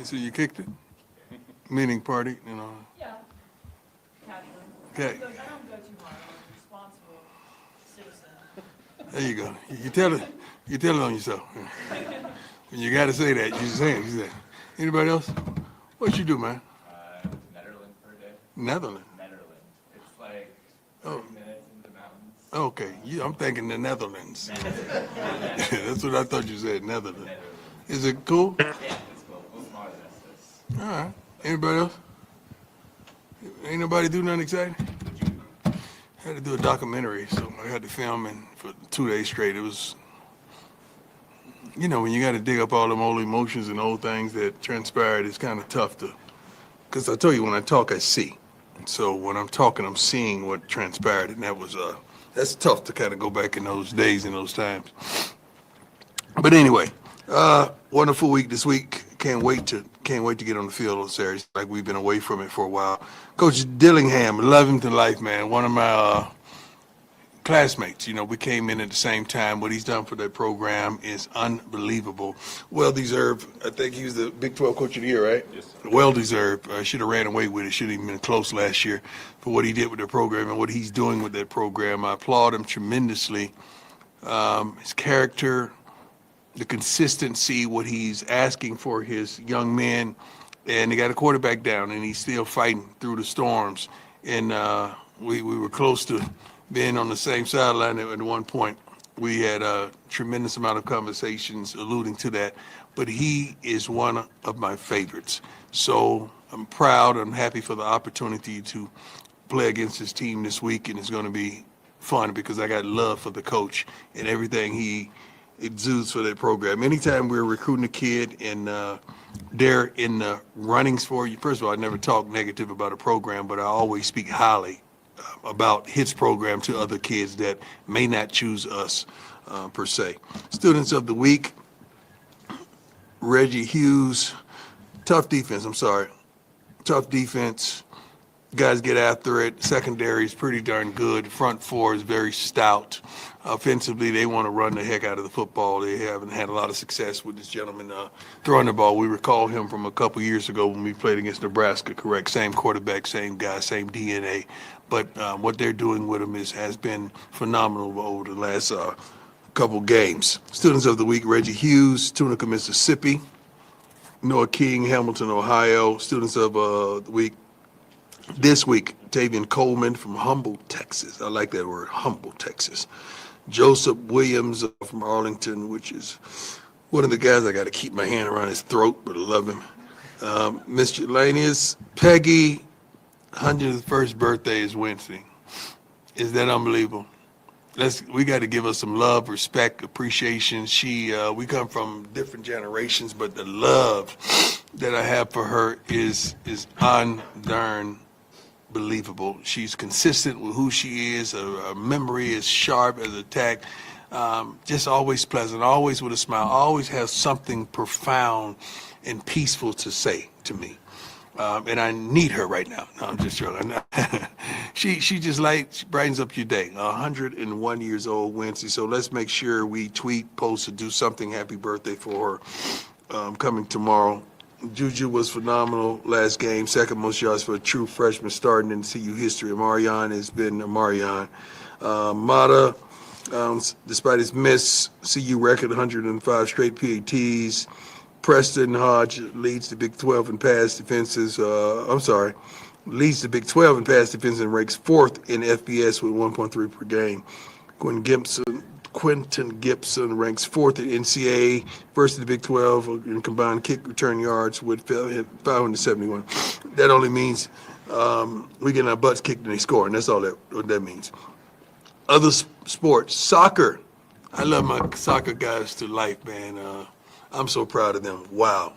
So you kicked it? Meaning party, Yeah, casually. Okay. I don't go too hard. I'm a responsible citizen. There you go. You tell it on yourself. When you got to say that, you say it. You say it. Anybody else? What you do, man? Netherlands per day. Netherlands. Netherlands. It's like Oh, 30 minutes into the mountains. okay. I'm thinking the Netherlands. That's what I thought you said, Netherlands. Is it cool? Yeah, it's cool. A little smaller than this. All right. Anybody else? Ain't nobody do nothing exciting? I had to do a documentary, so I had to film and for 2 days straight. It was, when you got to dig up all them old emotions and old things that transpired, it's kind of tough to, because I tell you, when I talk, I see. So when I'm talking, I'm seeing what transpired, and that's tough to kind of go back in those days and those times. But anyway, wonderful week this week. Can't wait to get on the field on Saturday. Like we've been away from it for a while. Coach Dillingham, love him to life, man. One of my classmates. We came in at the same time. What he's done for that program is unbelievable. Well deserved. I think he was the Big 12 Coach of the Year, right? Yes, sir. Well deserved. Should have ran away with it. Should have even been close last year for what he did with the program and what he's doing with that program. I applaud him tremendously. His character, the consistency, what he's asking for his young men, and they got a quarterback down, and he's still fighting through the storms. And we were close to being on the same sideline at one point. We had a tremendous amount of conversations alluding to that, but he is one of my favorites. So I'm proud. I'm happy for the opportunity to play against his team this week, and it's going to be fun because I got love for the coach and everything he exudes for that program. Anytime we're recruiting a kid and they're in the runnings for you, first of all, I never talk negative about a program, but I always speak highly about his program to other kids that may not choose us per se. Students of the week, Reggie Hughes, tough defense, tough defense. Guys get after it. Secondary is pretty darn good. Front four is very stout. Offensively, they want to run the heck out of the football. They haven't had a lot of success with this gentleman throwing the ball. We recall him from a couple years ago when we played against Nebraska, correct? Same quarterback, same guy, same DNA. But what they're doing with him has been phenomenal over the last couple games. Students of the week, Reggie Hughes, Tunica, Mississippi. Noah King, Hamilton, Ohio. Students of the week, this week, Tavian Coleman from Humble, Texas. I like that word, Humble, Texas. Joseph Williams from Arlington, which is one of the guys I got to keep my hand around his throat, but I love him. Miscellaneous, Peggy, 101st birthday is Wednesday. Is that unbelievable? We got to give her some love, respect, appreciation. We come from different generations, but the love that I have for her is unbelievable. She's consistent with who she is. Her memory is sharp as a tack. Just always pleasant, always with a smile, always has something profound and peaceful to say to me. And I need her right now. No, I'm just joking. She she brightens up your day. 101 years old Wednesday. So let's make sure we tweet, post, or do something. Happy birthday for her coming tomorrow. Juju was phenomenal last game. Second most yards for a true freshman starting in CU history. Marion has been Marion. Mata, despite his miss, CU record 105 straight PATs. Preston Hodge leads the Big 12 in pass defenses. Leads the Big 12 in pass defense and ranks fourth in FBS with 1.3 per game. Quentin Gibson ranks fourth in NCAA versus the Big 12 in combined kick return yards with 571. That only means we get our butts kicked and they score, and that's all what that means. Other sports, soccer. I love my soccer guys to life, man. I'm so proud of them. Wow.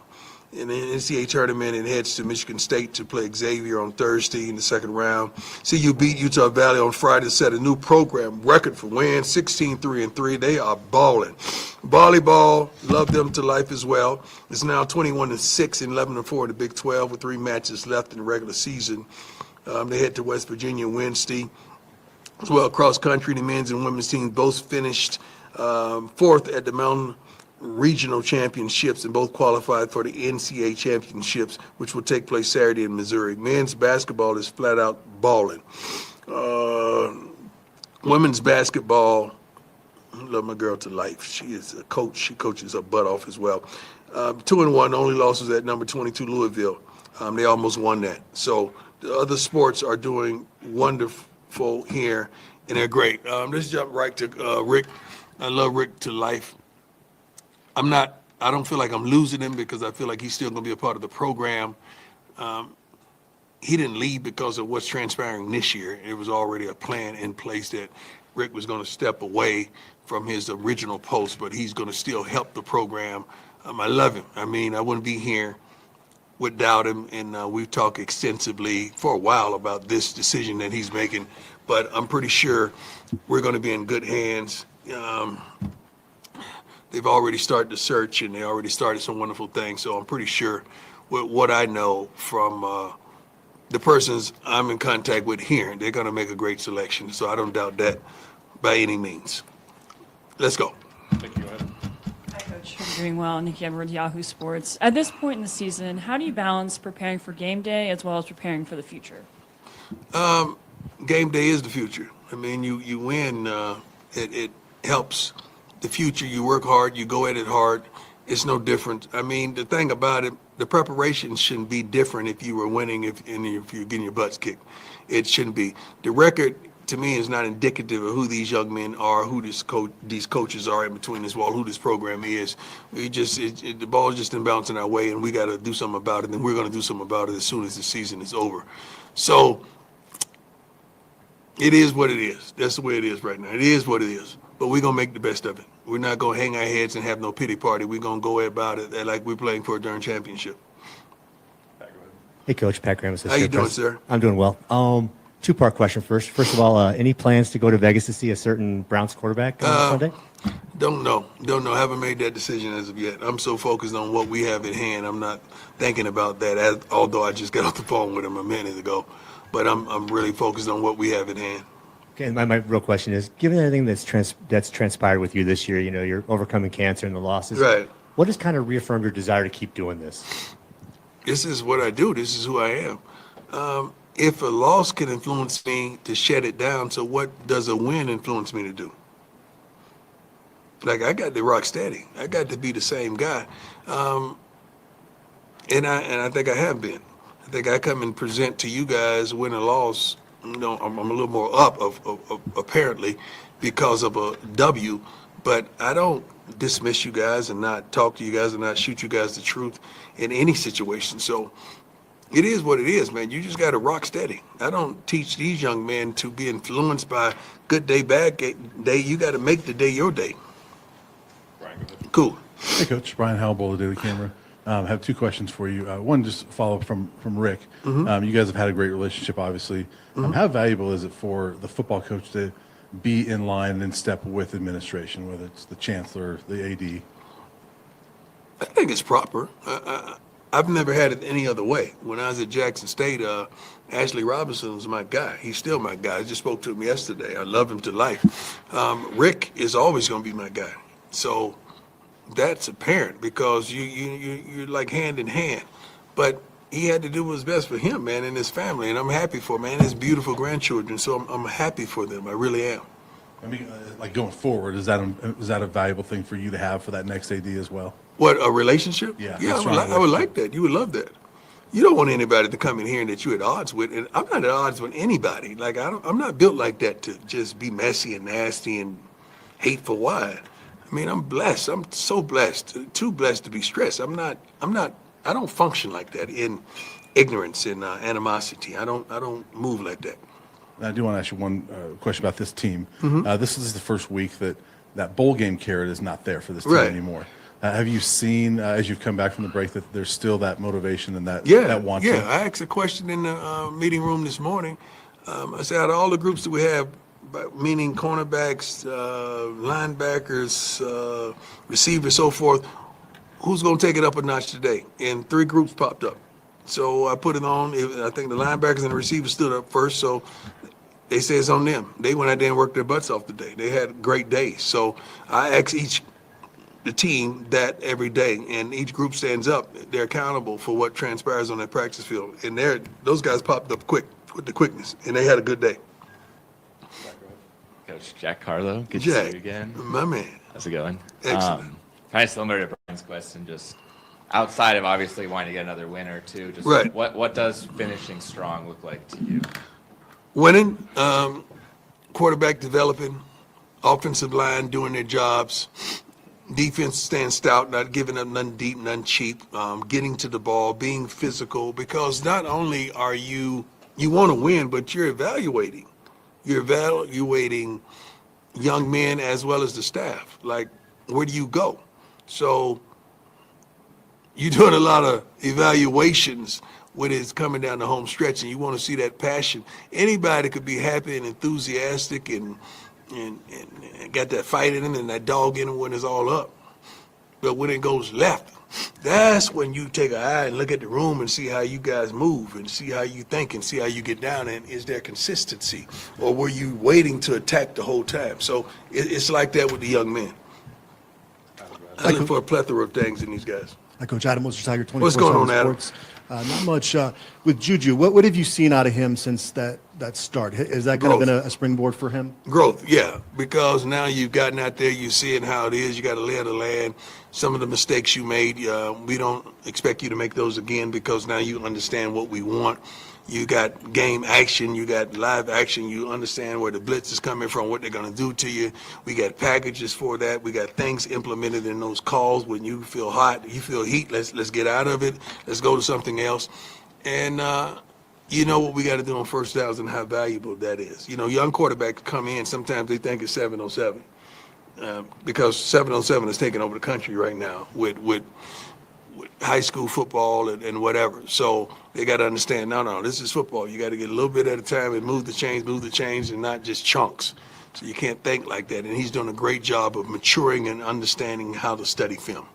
In the NCAA tournament, it heads to Michigan State to play Xavier on Thursday in the second round. CU beat Utah Valley on Friday to set a new program record for wins, 16-3-3. They are balling. Volleyball, love them to life as well. It's now 21-6 and 11-4 in the Big 12 with 3 matches left in the regular season. They head to West Virginia Wednesday. As well, cross country, the men's and women's teams both finished fourth at the Mountain regional championships and both qualified for the NCAA championships, which will take place Saturday in Missouri. Men's basketball is flat out balling. Women's basketball, I love my girl to life. She is a coach. She coaches her butt off as well. 2-1, only loss was at number 22 Louisville. They almost won that. So the other sports are doing wonderful here, and they're great. Let's jump right to Rick. I love Rick to life. I don't feel like I'm losing him because I feel like he's still going to be a part of the program. He didn't leave because of what's transpiring this year. It was already a plan in place that Rick was going to step away from his original post, but he's going to still help the program. I love him. I mean, I wouldn't be here without him, and we've talked extensively for a while about this decision that he's making, but I'm pretty sure we're going to be in good hands. They've already started the search, and they already started some wonderful things, so I'm pretty sure with what I know from the persons I'm in contact with here, they're going to make a great selection, so I don't doubt that by any means. Let's go. Thank you, Ed. Hi, Coach. I'm doing well. Nikki Edwards, Yahoo Sports. At this point in the season, how do you balance preparing for game day as well as preparing for the future? Game day is the future. I mean, you win. It helps the future. You work hard. You go at it hard. It's no different. I mean, the thing about it, the preparation shouldn't be different if you were winning, if you're getting your butts kicked. It shouldn't be. The record, to me, is not indicative of who these young men are, who these coaches are in between this wall, who this program is. We just the ball's just been bouncing our way, and we got to do something about it. And we're going to do something about it as soon as the season is over. So it is what it is. That's the way it is right now. It is what it is. But we're going to make the best of it. We're not going to hang our heads and have no pity party. We're going to go about it like we're playing for a darn championship. Hey, Coach. Pat Graham. How you doing, sir? I'm doing well. Two-part question first. First of all, any plans to go to Vegas to see a certain Browns quarterback on Sunday? Don't know. Haven't made that decision as of yet. I'm so focused on what we have at hand. I'm not thinking about that, although I just got off the phone with him a minute ago. But I'm really focused on what we have at hand. Okay, and my real question is, given everything that's transpired with you this year, you know, you're overcoming cancer and the losses. Right. What has kind of reaffirmed your desire to keep doing this? This is what I do. This is who I am. If a loss can influence me to shut it down, so what does a win influence me to do? Like, I got to rock steady. I got to be the same guy. And I think I have been. I think I come and present to you guys win or loss. You know, I'm a little more up of apparently because of a W, but I don't dismiss you guys and not talk to you guys and not shoot you guys the truth in any situation. So it is what it is, man. You just got to rock steady. I don't teach these young men to be influenced by good day, bad day. You got to make the day your day. Brian, go ahead. Cool. Hey, Coach. Brian Howell, Daily Camera. I have two questions for you. One, just follow up from Rick. You guys have had a great relationship, obviously. How valuable is it for the football coach to be in line and in step with administration, whether it's the chancellor, the AD? I think it's proper. I've never had it any other way. When I was at Jackson State, Ashley Robinson was my guy. He's still my guy. I just spoke to him yesterday. I love him to life. Rick is always going to be my guy. So that's apparent because you're like hand in hand. But he had to do what was best for him, man, and his family, and I'm happy for him, man. His beautiful grandchildren, so I'm happy for them. I really am. I mean, like going forward, is that a valuable thing for you to have for that next AD as well? What, a relationship? Yeah, Yeah, strong I would like that. You would love that. You don't want anybody to come in here that you're at odds with, and I'm not at odds with anybody. Like I'm not built like that to just be messy and nasty and hateful. Why? I mean, I'm blessed. I'm so blessed, too blessed to be stressed. I don't function like that in ignorance and animosity. I don't move like that. I do want to ask you one question about this team. This is the first week that bowl game carrot is not there for this team Right. anymore. Have you seen, as you've come back from the break, that there's still that motivation and that want Yeah, to? I asked a question in the meeting room this morning. I said, out of all the groups that we have, meaning cornerbacks, linebackers, receivers, so forth, who's going to take it up a notch today? And 3 groups popped up. So I put it on. I think the linebackers and the receivers stood up first, so they say it's on them. They went out there and worked their butts off today. They had great days. So I asked each the team that every day, and each group stands up. They're accountable for what transpires on that practice field, and those guys popped up quick with the quickness, and they had a good day. Coach Jack Carlo, good to Jack, see you again. my man. How's it going? Excellent. Kind of similar to Brian's question, just outside of obviously wanting to get another win or two, just Right. what does finishing strong look like to you? Winning, quarterback developing, offensive line doing their jobs, defense staying stout, not giving up nothing deep, nothing cheap, getting to the ball, being physical, because not only are you want to win, but you're evaluating. You're evaluating young men as well as the staff. Like, where do you go? So you're doing a lot of evaluations when it's coming down the home stretch, and you want to see that passion. Anybody could be happy and enthusiastic and got that fight in them and that dog in them when it's all up. But when it goes left, that's when you take an eye and look at the room and see how you guys move and see how you think and see how you get down, and is there consistency, or were you waiting to attack the whole time? So it's like that with the young men. I look for a plethora of things in these guys. Hi, Coach Adam Wilson, Tiger 24/7 What's going on, Adam? Sports. Not much with Juju. What have you seen out of him since that start? Has that kind of been a springboard for him? Growth, yeah, because now you've gotten out there, you're seeing how it is, you got to lay of the land. Some of the mistakes you made, we don't expect you to make those again, because now you understand what we want. You got game action, you got live action, you understand where the blitz is coming from, what they're going to do to you. We got packages for that. We got things implemented in those calls. When you feel hot, you feel heat, let's get out of it. Let's go to something else. And you know what we got to do on first downs and how valuable that is. You know, young quarterbacks come in, sometimes they think it's 707, because 707 is taking over the country right now with high school football and whatever. So they got to understand, no, this is football. You got to get a little bit at a time and move the chains, and not just chunks. So you can't think like that. And he's doing a great job of maturing and understanding how to study film.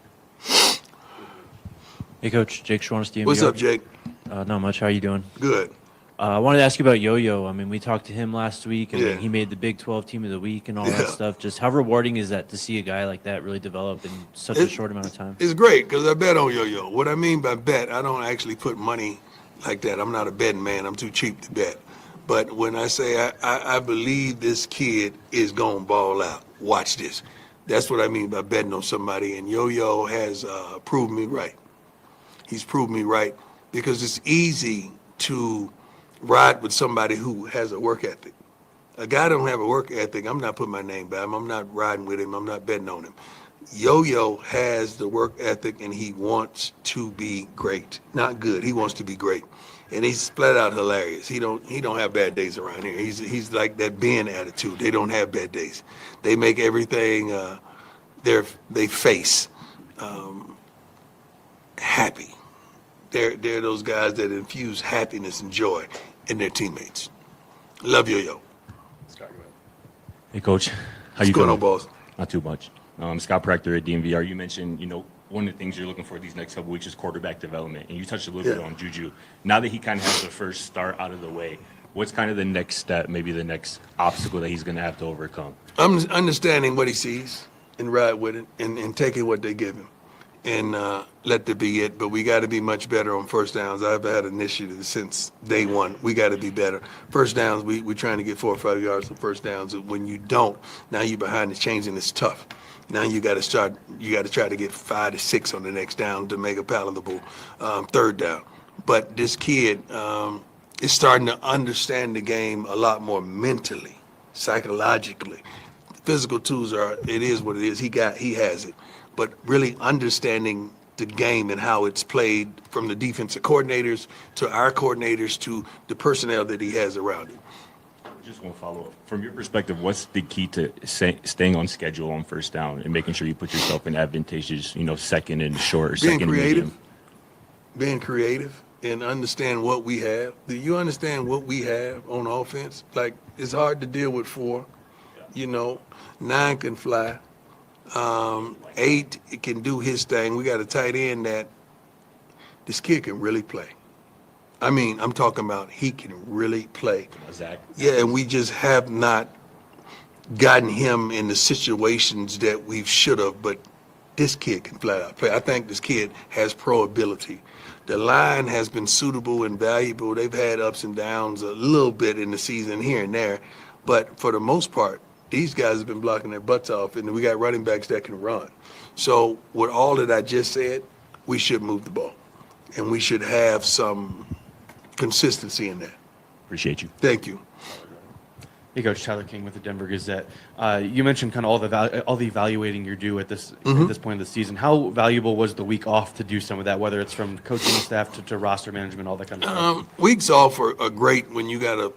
Hey, Coach. Jake Schwannis, DMV. What's up, Jake? Not much. How you doing? Good. I wanted to ask you about Yo-Yo. I mean, we talked to him last week, and Yeah. he made the Big 12 Team of the Week and all Yeah. that stuff. Just how rewarding is that to see a guy like that really develop in such a It- short amount of time? It's great because I bet on Yo-Yo. What I mean by bet, I don't actually put money like that. I'm not a betting man. I'm too cheap to bet. But when I say I believe this kid is going to ball out, watch this. That's what I mean by betting on somebody. And Yo-Yo has proved me right. He's proved me right because it's easy to ride with somebody who has a work ethic. A guy don't have a work ethic, I'm not putting my name by him. I'm not riding with him. I'm not betting on him. Yo-Yo has the work ethic, and he wants to be great. Not good. He wants to be great. And he's flat out hilarious. He don't have bad days around here. He's like that Ben attitude. They don't have bad days. They make everything they face happy. They're those guys that infuse happiness and joy in their teammates. Love Yo-Yo. Scott, go ahead. Hey, Coach. How What's you going doing? on, boss? Not too much. Scott Proctor at DMVR. You mentioned, one of the things you're looking for these next couple weeks is quarterback development, and you touched a little bit Yeah. on Juju. Now that he kind of has the first start out of the way, what's kind of the next step, maybe the next obstacle that he's going to have to overcome? I'm understanding what he sees and ride with it and taking what they give him and let that be it. But we got to be much better on first downs. I've had initiatives since day one. We got to be better. First downs, we're trying to get 4 or 5 yards on first downs. When you don't, now you're behind the chains and it's tough. Now you got to try to get 5 to 6 on the next down to make a palatable third down. But this kid is starting to understand the game a lot more mentally, psychologically. Physical tools it is what it is. He has it. But really understanding the game and how it's played from the defensive coordinators to our coordinators to the personnel that he has around him. Just one follow-up. From your perspective, what's the key to staying on schedule on first down and making sure you put yourself in advantageous, second and short or Being second and creative. medium? Being creative and understand what we have. Do you understand what we have on offense? Like, it's hard to deal with 4. 9 can fly. 8 can do his thing. We got a tight end that this kid can really play. I mean, I'm talking about he can really play. Zach? Yeah, and we just have not gotten him in the situations that we should have, but this kid can flat out play. I think this kid has pro ability. The line has been suitable and valuable. They've had ups and downs a little bit in the season here and there, but for the most part, these guys have been blocking their butts off, and we got running backs that can run. So with all that I just said, we should move the ball, and we should have some consistency in that. Appreciate you. Thank you. Hey, Coach, Tyler King with the Denver Gazette. You mentioned kind of all the evaluating you're due at this point of the season. How valuable was the week off to do some of that, whether it's from coaching staff to roster management, all that kind of stuff? Weeks off are great when you got a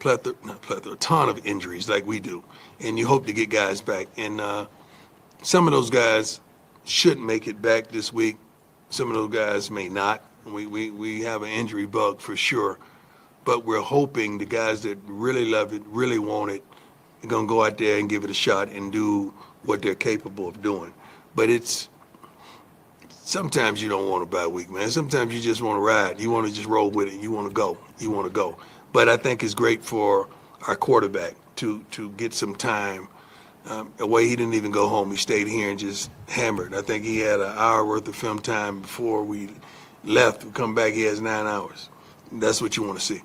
ton of injuries like we do, and you hope to get guys back. And some of those guys should make it back this week. Some of those guys may not. We have an injury bug for sure, but we're hoping the guys that really love it, really want it, are going to go out there and give it a shot and do what they're capable of doing. But sometimes you don't want a bye week, man. Sometimes you just want to ride. You want to just roll with it. You want to go. You want to go. But I think it's great for our quarterback to get some time away. He didn't even go home. He stayed here and just hammered. I think he had an hour worth of film time before we left. We come back, he has 9 hours. That's what you want to see.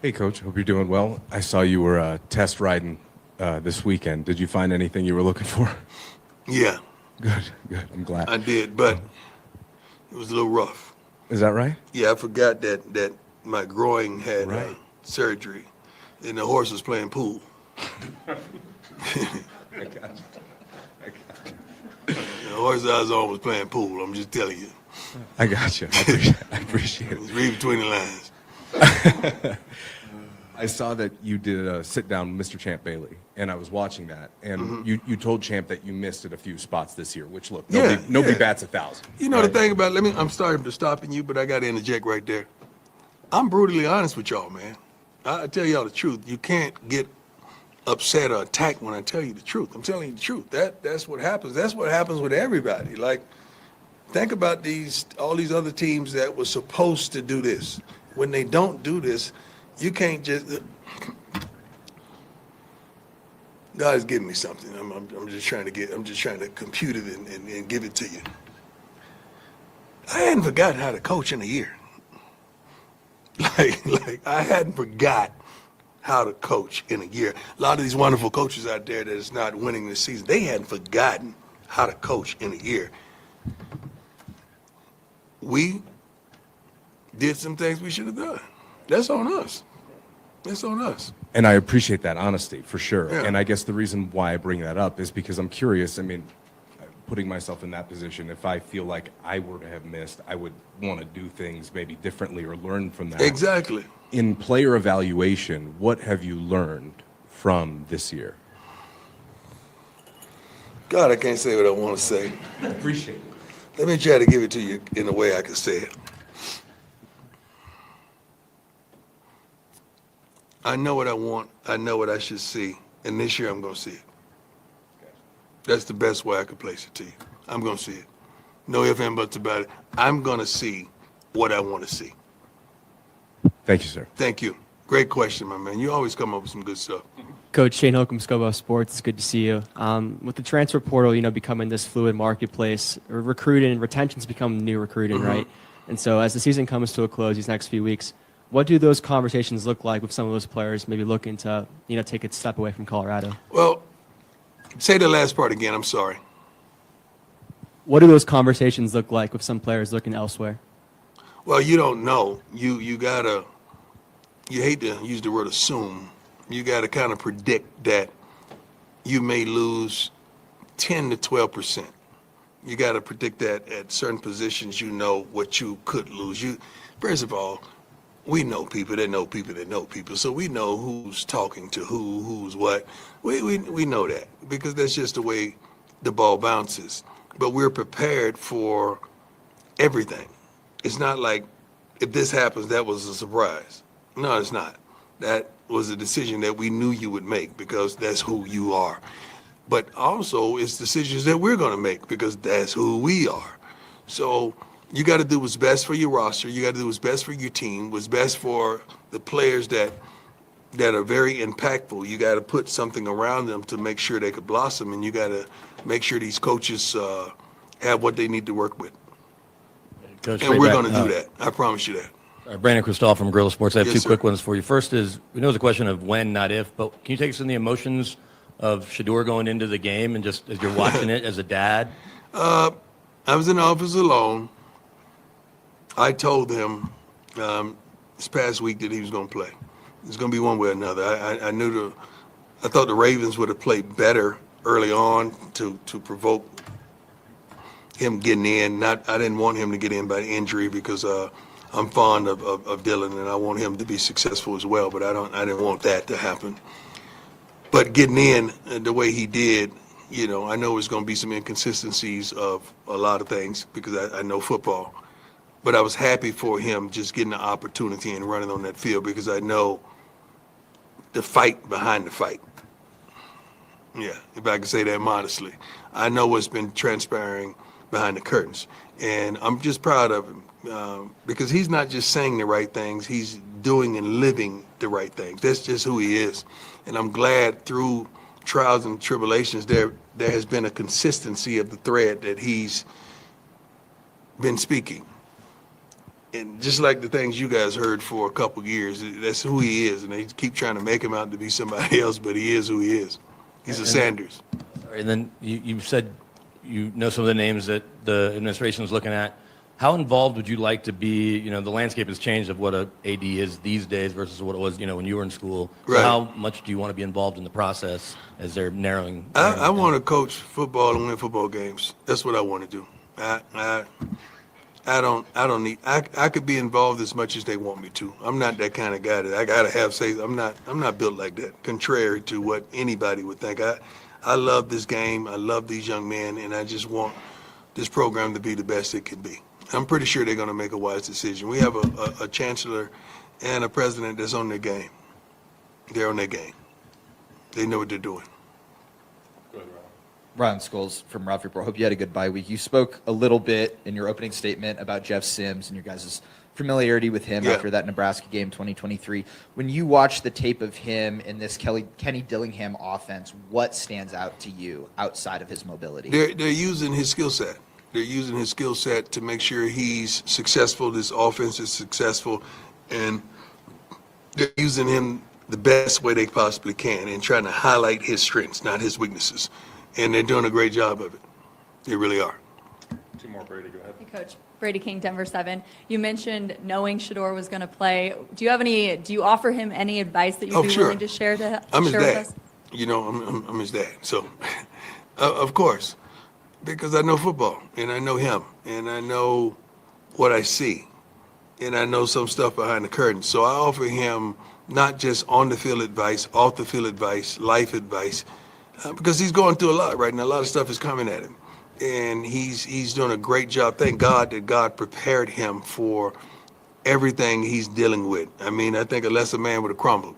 Hey, Coach. Hope you're doing well. I saw you were test riding this weekend. Did you find anything you were looking for? Yeah, Good. I'm glad. I did, but it was a little rough. Is that right? Yeah, I forgot that my groin had Right. surgery, and the horse was playing pool. The horse I was on was playing pool. I'm just telling you. I got you. I appreciate it. Read between the lines. I saw that you did a sit down with Mr. Champ Bailey, and I was watching that. And you told Champ that you missed at a few spots this year, which, look, nobody Yeah. bats 1,000. You know the thing about I'm sorry for stopping you, but I got to interject right there. I'm brutally honest with y'all, man. I tell y'all the truth. You can't get upset or attacked when I tell you the truth. I'm telling you the truth. That's what happens. That's what happens with everybody. Like, think about all these other teams that were supposed to do this. When they don't do this, you can't just. God is giving me something. I'm just trying to compute it and give it to you. I hadn't forgotten how to coach in a year. Like I hadn't forgot how to coach in a year. A lot of these wonderful coaches out there that is not winning this season, they hadn't forgotten how to coach in a year. We did some things we should have done. That's on us. That's on us. And I appreciate that honesty, for sure. Yeah. And I guess the reason why I bring that up is because I'm curious. I mean, putting myself in that position, if I feel like I were to have missed, I would want to do things maybe differently or learn from that. Exactly. In player evaluation, what have you learned from this year? God, I can't say what I want to say. Appreciate it. Let me try to give it to you in a way I can say it. I know what I want. I know what I should see. And this year I'm going to see it. That's the best way I could place it to you. I'm going to see it. No ifs and buts about it. I'm going to see what I want to see. Thank you, sir. Thank you. Great question, my man. You always come up with some good stuff. Coach Shane Holcomb, Scobo Sports. It's good to see you. With the transfer portal, becoming this fluid marketplace, recruiting and retention's become new recruiting, right? And so as the season comes to a close these next few weeks, what do those conversations look like with some of those players maybe looking to, take a step away from Colorado? Well, say the last part again. I'm sorry. What do those conversations look like with some players looking elsewhere? Well, you don't know. You gotta. You hate to use the word assume. You gotta kind of predict that you may lose 10 to 12%. You gotta predict that at certain positions. You know what you could lose. First of all, we know people that know people that know people, so we know who's talking to who's what. We know that because that's just the way the ball bounces. But we're prepared for everything. It's not like if this happens, that was a surprise. No, it's not. That was a decision that we knew you would make because that's who you are. But also, it's decisions that we're going to make because that's who we are. So you got to do what's best for your roster. You got to do what's best for your team, what's best for the players that that are very impactful. You got to put something around them to make sure they could blossom, and you got to make sure these coaches have what they need to work with. Coach, And we're going to do that. I promise you that. Brandon Christoph from Gorilla Sports. I have Yes, two sir. quick ones for you. First is, we know it's a question of when, not if, but can you take us in the emotions of Shador going into the game and just as you're watching it as a dad? I was in the office alone. I told him this past week that he was going to play. It's going to be one way or another. I thought the Ravens would have played better early on to provoke him getting in. I didn't want him to get in by injury because I'm fond of Dylan and I want him to be successful as well. But I didn't want that to happen. But getting in the way he did, I know there's going to be some inconsistencies of a lot of things because I know football. But I was happy for him just getting the opportunity and running on that field because I know the fight behind the fight. Yeah, if I can say that modestly. I know what's been transpiring behind the curtains. And I'm just proud of him because he's not just saying the right things, he's doing and living the right things. That's just who he is. And I'm glad through trials and tribulations there has been a consistency of the thread that he's been speaking. And just like the things you guys heard for a couple years, that's who he is. And they keep trying to make him out to be somebody else, but he is who he is. He's a Sanders. And then you said you know some of the names that the administration is looking at. How involved would you like to be? The landscape has changed of what a AD is these days versus what it was, when you were in school. So Right. how much do you want to be involved in the process as they're narrowing? I want to coach football and win football games. That's what I want to do. I don't need. I could be involved as much as they want me to. I'm not that kind of guy that I gotta have say. I'm not built like that. Contrary to what anybody would think. I love this game. I love these young men, and I just want this program to be the best it can be. I'm pretty sure they're going to make a wise decision. We have a chancellor and a president that's on their game. They're on their game. They know what they're doing. Go ahead, Ryan. Ron Scholes from Ralph Report. Hope you had a good bye week. You spoke a little bit in your opening statement about Jeff Sims and your guys' familiarity with him Yeah. after that Nebraska game 2023. When you watch the tape of him in this Kenny Dillingham offense, what stands out to you outside of his mobility? They're using his skill set. They're using his skill set to make sure he's successful, this offense is successful, and they're using him the best way they possibly can and trying to highlight his strengths, not his weaknesses. And they're doing a great job of it. They really are. Two more, Brady, go ahead. Hey, Coach. Brady King, Denver 7. You mentioned knowing Shador was going to play. Do you offer him any advice that you'd be sure. willing to share I'm his share with dad. us? I'm his dad. So, of course, because I know football and I know him and I know what I see and I know some stuff behind the curtain. So I offer him not just on the field advice, off the field advice, life advice, because he's going through a lot right now. A lot of stuff is coming at him. And he's doing a great job. Thank God that God prepared him for everything he's dealing with. I mean, I think a lesser man would have crumbled.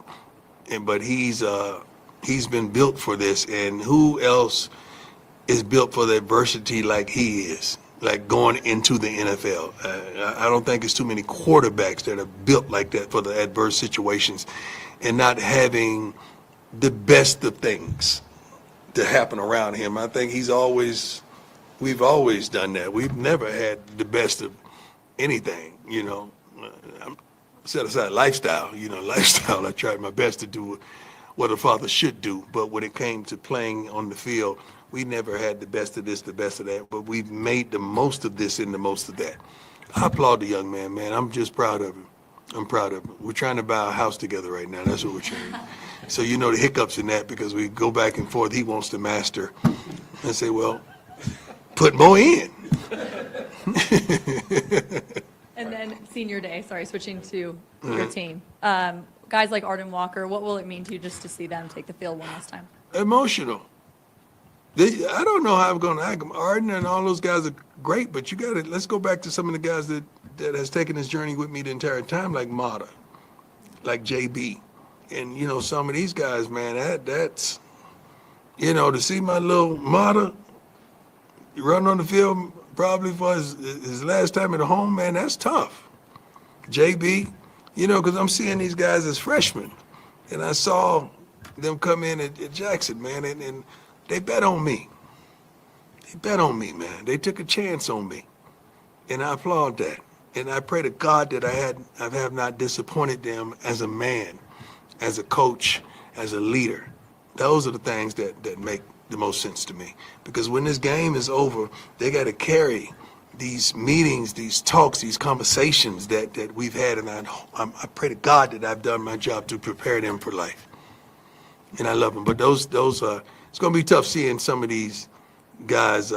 But he's been built for this. And who else is built for the adversity like he is, like going into the NFL? I don't think it's too many quarterbacks that are built like that for the adverse situations and not having the best of things to happen around him. I think we've always done that. We've never had the best of anything, Set aside lifestyle, lifestyle. I tried my best to do what a father should do. But when it came to playing on the field, we never had the best of this, the best of that. But we've made the most of this and the most of that. I applaud the young man, man. I'm just proud of him. I'm proud of him. We're trying to buy a house together right now. That's what we're trying. So the hiccups in that because we go back and forth. He wants to master. I say, well, put more in. And then senior day, switching to your team. Guys like Arden Walker, what will it mean to you just to see them take the field one last time? Emotional. I don't know how I'm going to act. Arden and all those guys are great, but let's go back to some of the guys that has taken this journey with me the entire time, like Mata, like JB. And, some of these guys, man, that's, to see my little Mata run on the field probably for his last time at home, man, that's tough. JB, because I'm seeing these guys as freshmen. And I saw them come in at Jackson, man, and they bet on me. They bet on me, man. They took a chance on me. And I applaud that. And I pray to God that I have not disappointed them as a man, as a coach, as a leader. Those are the things that make the most sense to me. Because when this game is over, they got to carry these meetings, these talks, these conversations that we've had. And I pray to God that I've done my job to prepare them for life. And I love them. But those it's going to be tough seeing some of these guys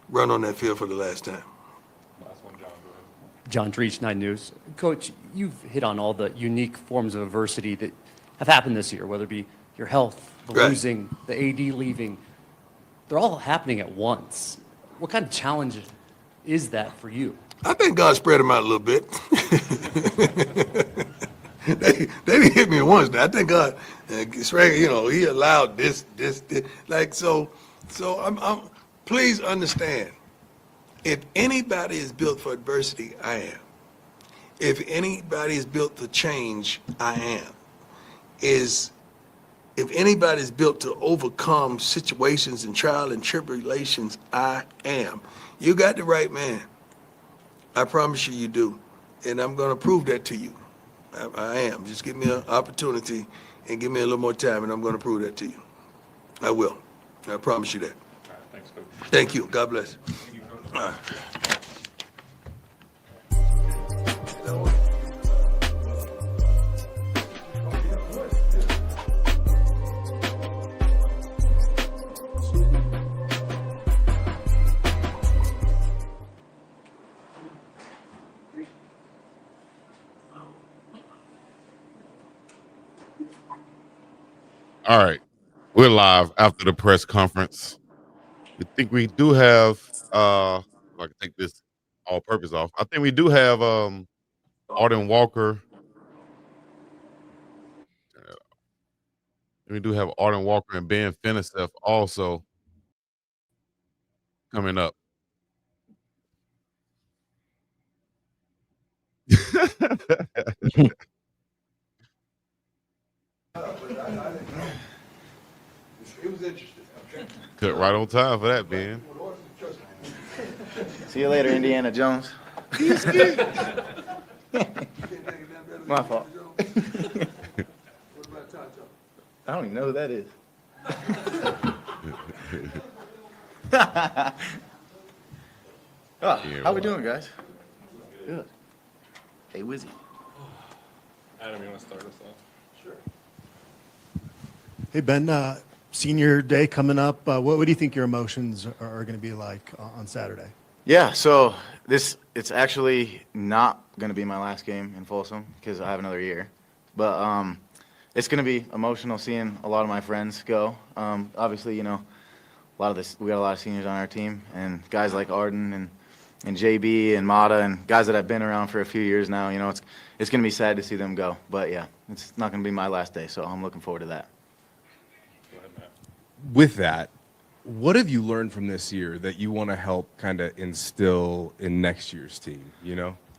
run on that field for the last time. Last one, John, go ahead. John Dreech, 9 News. Coach, you've hit on all the unique forms of adversity that have happened this year, whether it be your health, the Right. losing, the AD leaving. They're all happening at once. What kind of challenge is that for you? I think God spread them out a little bit. they didn't hit me once. I think God, He allowed this. Like so. I'm. Please understand. If anybody is built for adversity, I am. If anybody is built to change, I am. If anybody is built to overcome situations and trial and tribulations, I am. You got the right man. I promise you do. And I'm going to prove that to you. I am. Just give me an opportunity and give me a little more time, and I'm going to prove that to you. I will. I promise you that. All right, thanks, Coach. Thank you. God bless. All right. All right. We're live after the press conference. We think we do have if I can take this all purpose off. I think we do have Arden Walker. We do have Arden Walker and Ben Finneseth also coming up. It was interesting. Cut right on time for that, Ben. See you later, Indiana Jones. My fault. I don't even know who that is. How we doing, guys? Good. Hey, Wizzy. Adam, you want to start us off? Sure. Hey, Ben, senior day coming up. What do you think your emotions are going to be like on Saturday? Yeah, so it's actually not going to be my last game in Folsom because I have another year. But it's going to be emotional seeing a lot of my friends go. Obviously, we got a lot of seniors on our team, and guys like Arden and JB and Mata and guys that I've been around for a few years now. It's going to be sad to see them go. But yeah, it's not going to be my last day, so I'm looking forward to that. Go ahead, Matt. With that, what have you learned from this year that you want to help kind of instill in next year's team,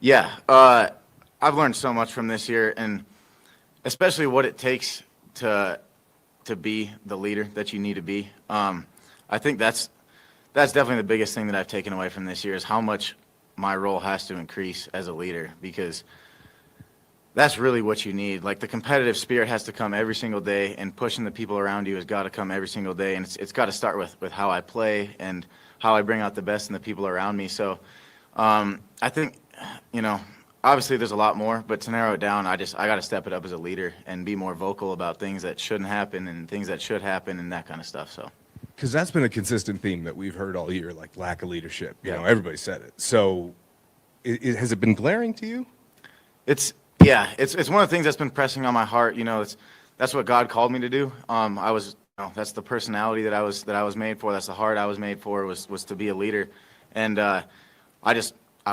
Yeah, I've learned so much from this year, and especially what it takes to be the leader that you need to be. I think that's definitely the biggest thing that I've taken away from this year is how much my role has to increase as a leader, because that's really what you need. Like, the competitive spirit has to come every single day, and pushing the people around you has got to come every single day, and it's got to start with how I play and how I bring out the best in the people around me. So I think, obviously there's a lot more, but to narrow it down, I got to step it up as a leader and be more vocal about things that shouldn't happen and things that should happen and that kind of stuff. So, because that's been a consistent theme that we've heard all year, like lack of leadership. Everybody said it. So has it been glaring to you? It's one of the things that's been pressing on my heart. That's what God called me to do. That's the personality that I was made for. That's the heart I was made for, was to be a leader. And I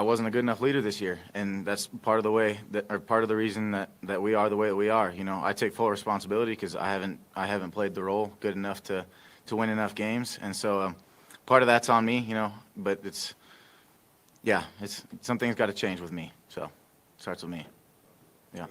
wasn't a good enough leader this year, and that's part of the reason that we are the way that we are. I take full responsibility because I haven't played the role good enough to win enough games, and so part of that's on me. But it's something's got to change with me. So it starts with me. Yeah.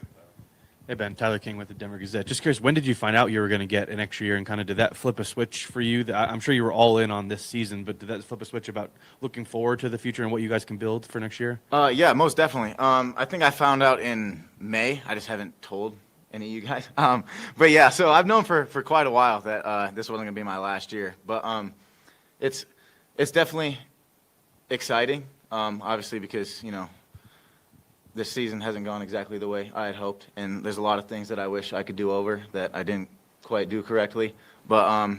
Hey, Ben, Tyler King with the Denver Gazette. Just curious, when did you find out you were going to get an extra year, and kind of did that flip a switch for you? I'm sure you were all in on this season, but did that flip a switch about looking forward to the future and what you guys can build for next year? Yeah, most definitely. I think I found out in May. I just haven't told any of you guys. But yeah, so I've known for quite a while that this wasn't gonna be my last year. But it's definitely exciting. Obviously, because this season hasn't gone exactly the way I had hoped, and there's a lot of things that I wish I could do over that I didn't quite do correctly. But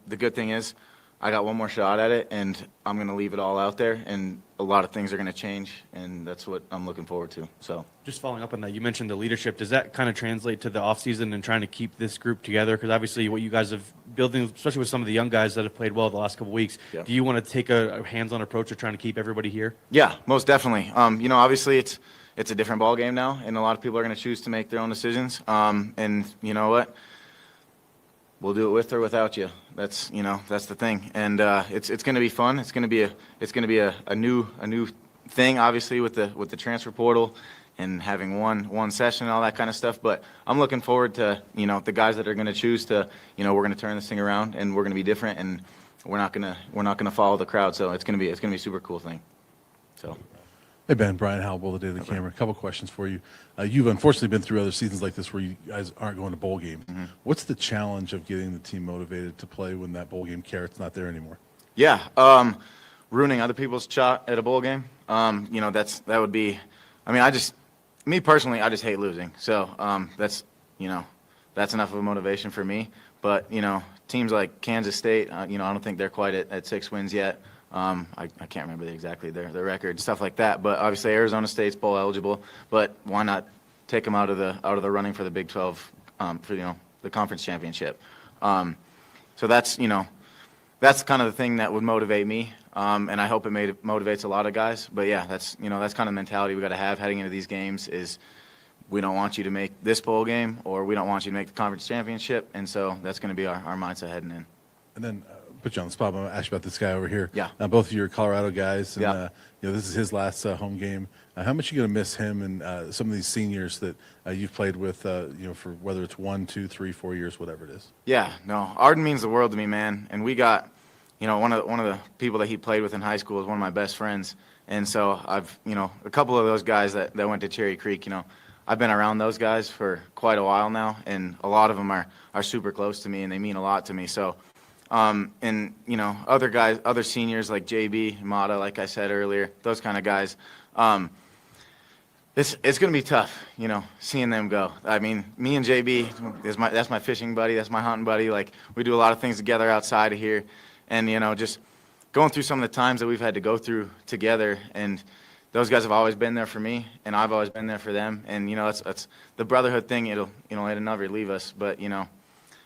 the good thing is, I got one more shot at it, and I'm going to leave it all out there, and a lot of things are going to change, and that's what I'm looking forward to. So, just following up on that, you mentioned the leadership. Does that kind of translate to the offseason and trying to keep this group together? Because obviously what you guys have building, especially with some of the young guys that have played well the last couple of weeks, Yeah. do you want to take a hands-on approach to trying to keep everybody here? Yeah, most definitely. Obviously it's a different ball game now, and a lot of people are going to choose to make their own decisions. And you know what? We'll do it with or without you. That's the thing. And it's going to be fun. It's going to be a new thing, obviously, with the transfer portal and having one session and all that kind of stuff. But I'm looking forward to the guys that are going to choose to we're going to turn this thing around, and we're going to be different, and we're not going to follow the crowd. So it's going to be a super cool thing. So. Hey, Ben, Brian Howell, the Daily Camera. A couple questions for you. You've unfortunately been through other seasons like this where you guys aren't going to bowl games. Mm-hmm. What's the challenge of getting the team motivated to play when that bowl game carrot's not there anymore? Yeah, ruining other people's shot at a bowl game. That would be. I mean, me personally, I just hate losing. So that's enough of a motivation for me. But teams like Kansas State, I don't think they're quite at 6 wins yet. I can't remember exactly their record, stuff like that. But obviously Arizona State's bowl eligible. But why not take them out of the running for the Big 12 for the conference championship? So that's kind of the thing that would motivate me. And I hope it motivates a lot of guys. But yeah, that's kind of the mentality we got to have heading into these games is we don't want you to make this bowl game, or we don't want you to make the conference championship. And so that's going to be our mindset heading in. And then put you on the spot. I'm going to ask you about this guy over here. Yeah. Both of you are Colorado guys, and Yeah. this is his last home game. How much are you going to miss him and some of these seniors that you've played with, for whether it's 1, 2, 3, 4 years, whatever it is? Yeah, no, Arden means the world to me, man. And we got, one of the people that he played with in high school is one of my best friends. And so I've, a couple of those guys that went to Cherry Creek, I've been around those guys for quite a while now, and a lot of them are super close to me, and they mean a lot to me. So, other guys, other seniors like JB, Mata, like I said earlier, those kind of guys, it's going to be tough, seeing them go. I mean, me and JB, that's my fishing buddy, that's my hunting buddy. Like, we do a lot of things together outside of here, and, just going through some of the times that we've had to go through together, and those guys have always been there for me, and I've always been there for them. And, that's the brotherhood thing. It'll never leave us. But,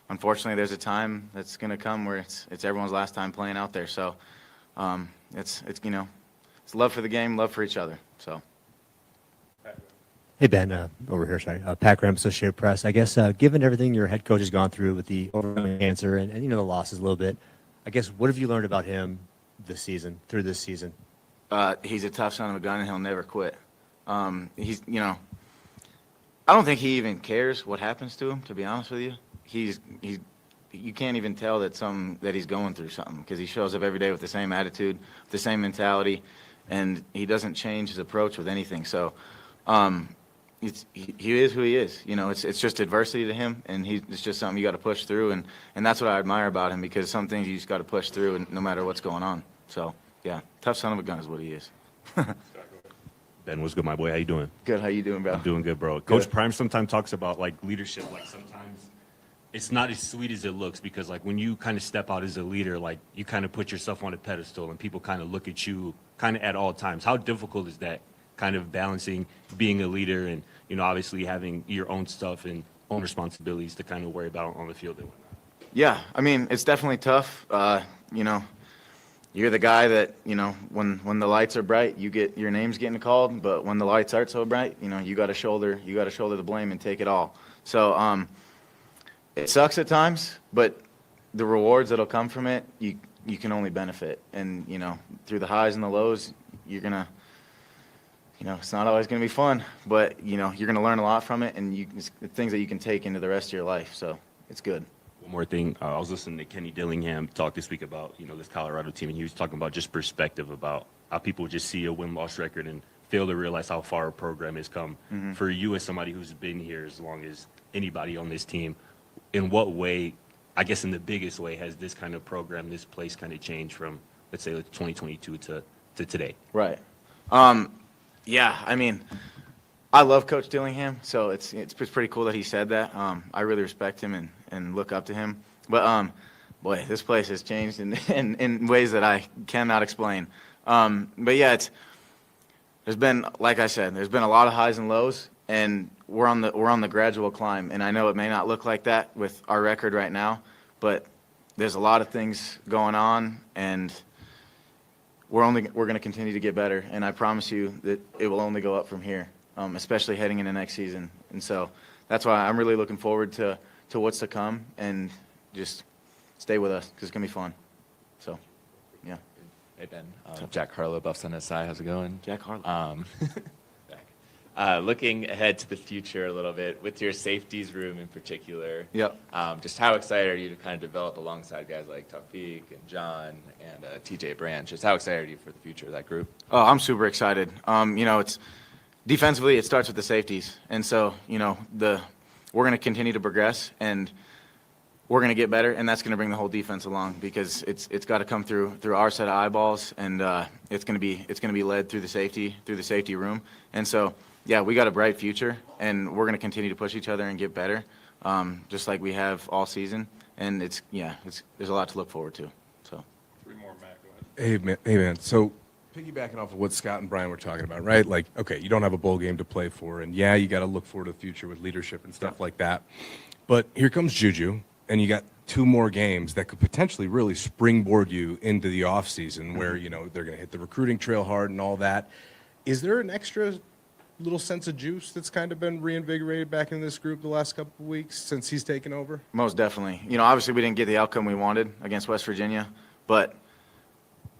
unfortunately, there's a time that's going to come where it's everyone's last time playing out there. So, it's love for the game, love for each other. So. Hey, Ben, over here, sorry. Pat Graham, Associated Press. I guess, given everything your head coach has gone through with the overcoming cancer and the losses a little bit, I guess, what have you learned about him through this season? He's a tough son of a gun, and he'll never quit. He's, I don't think he even cares what happens to him, to be honest with you. You can't even tell that he's going through something, because he shows up every day with the same attitude, the same mentality, and he doesn't change his approach with anything. So, he is who he is. It's just adversity to him, and it's just something you got to push through, and that's what I admire about him, because some things you just got to push through, and no matter what's going on. So, yeah, tough son of a gun is what he is. Ben, what's good, my boy? How you doing? Good. How you doing, bro? I'm doing good, bro. Coach Prime sometimes talks about leadership. Sometimes it's not as sweet as it looks, because when you kind of step out as a leader, you kind of put yourself on a pedestal, and people kind of look at you kind of at all times. How difficult is that, kind of balancing being a leader and obviously having your own stuff and own responsibilities to kind of worry about on the field and whatnot? Yeah, I mean, it's definitely tough. You're the guy that, when the lights are bright, your name's getting called, but when the lights aren't so bright, you got to shoulder the blame and take it all. So it sucks at times, but the rewards that'll come from it, you can only benefit. And through the highs and the lows, you're gonna it's not always going to be fun, but, you're going to learn a lot from it, and things that you can take into the rest of your life. So it's good. One more thing, I was listening to Kenny Dillingham talk this week about, this Colorado team, and he was talking about just perspective about how people just see a win-loss record and fail to realize how far a program has come. Mhm. For you as somebody who's been here as long as anybody on this team, in what way, I guess in the biggest way, has this kind of program, this place kind of changed from, let's say, 2022 to today? Right. Yeah, I mean, I love Coach Dillingham, so it's pretty cool that he said that. I really respect him and look up to him. But boy, this place has changed in ways that I cannot explain. But yeah, there's been, like I said, there's been a lot of highs and lows, and we're on the gradual climb. And I know it may not look like that with our record right now, but there's a lot of things going on, and we're going to continue to get better. And I promise you that it will only go up from here, especially heading into next season. And so that's why I'm really looking forward to what's to come, and just stay with us because it's going to be fun. So, yeah. Hey, Ben. Jack Harlow, Buffs on SI. How's it going? Jack Harlow. Looking ahead to the future a little bit, with your safeties room in particular. Yep. Just how excited are you to kind of develop alongside guys like Tawfiq and John and TJ Branch? Just how excited are you for the future of that group? Oh, I'm super excited. It's defensively, it starts with the safeties. And so, we're going to continue to progress, and we're going to get better, and that's going to bring the whole defense along, because it's got to come through our set of eyeballs, and it's going to be led through the safety room. And so, yeah, we got a bright future, and we're going to continue to push each other and get better, just like we have all season. And there's a lot to look forward to. So, 3 more, Matt. Go ahead. Hey man. So piggybacking off of what Scott and Brian were talking about, right? Like, okay, you don't have a bowl game to play for, and yeah, you got to look forward to the future with leadership and stuff like that. But here comes Juju, and you got 2 more games that could potentially really springboard you into the offseason, where they're going to hit the recruiting trail hard and all that. Is there an extra little sense of juice that's kind of been reinvigorated back in this group the last couple of weeks since he's taken over? Most definitely. Obviously we didn't get the outcome we wanted against West Virginia, but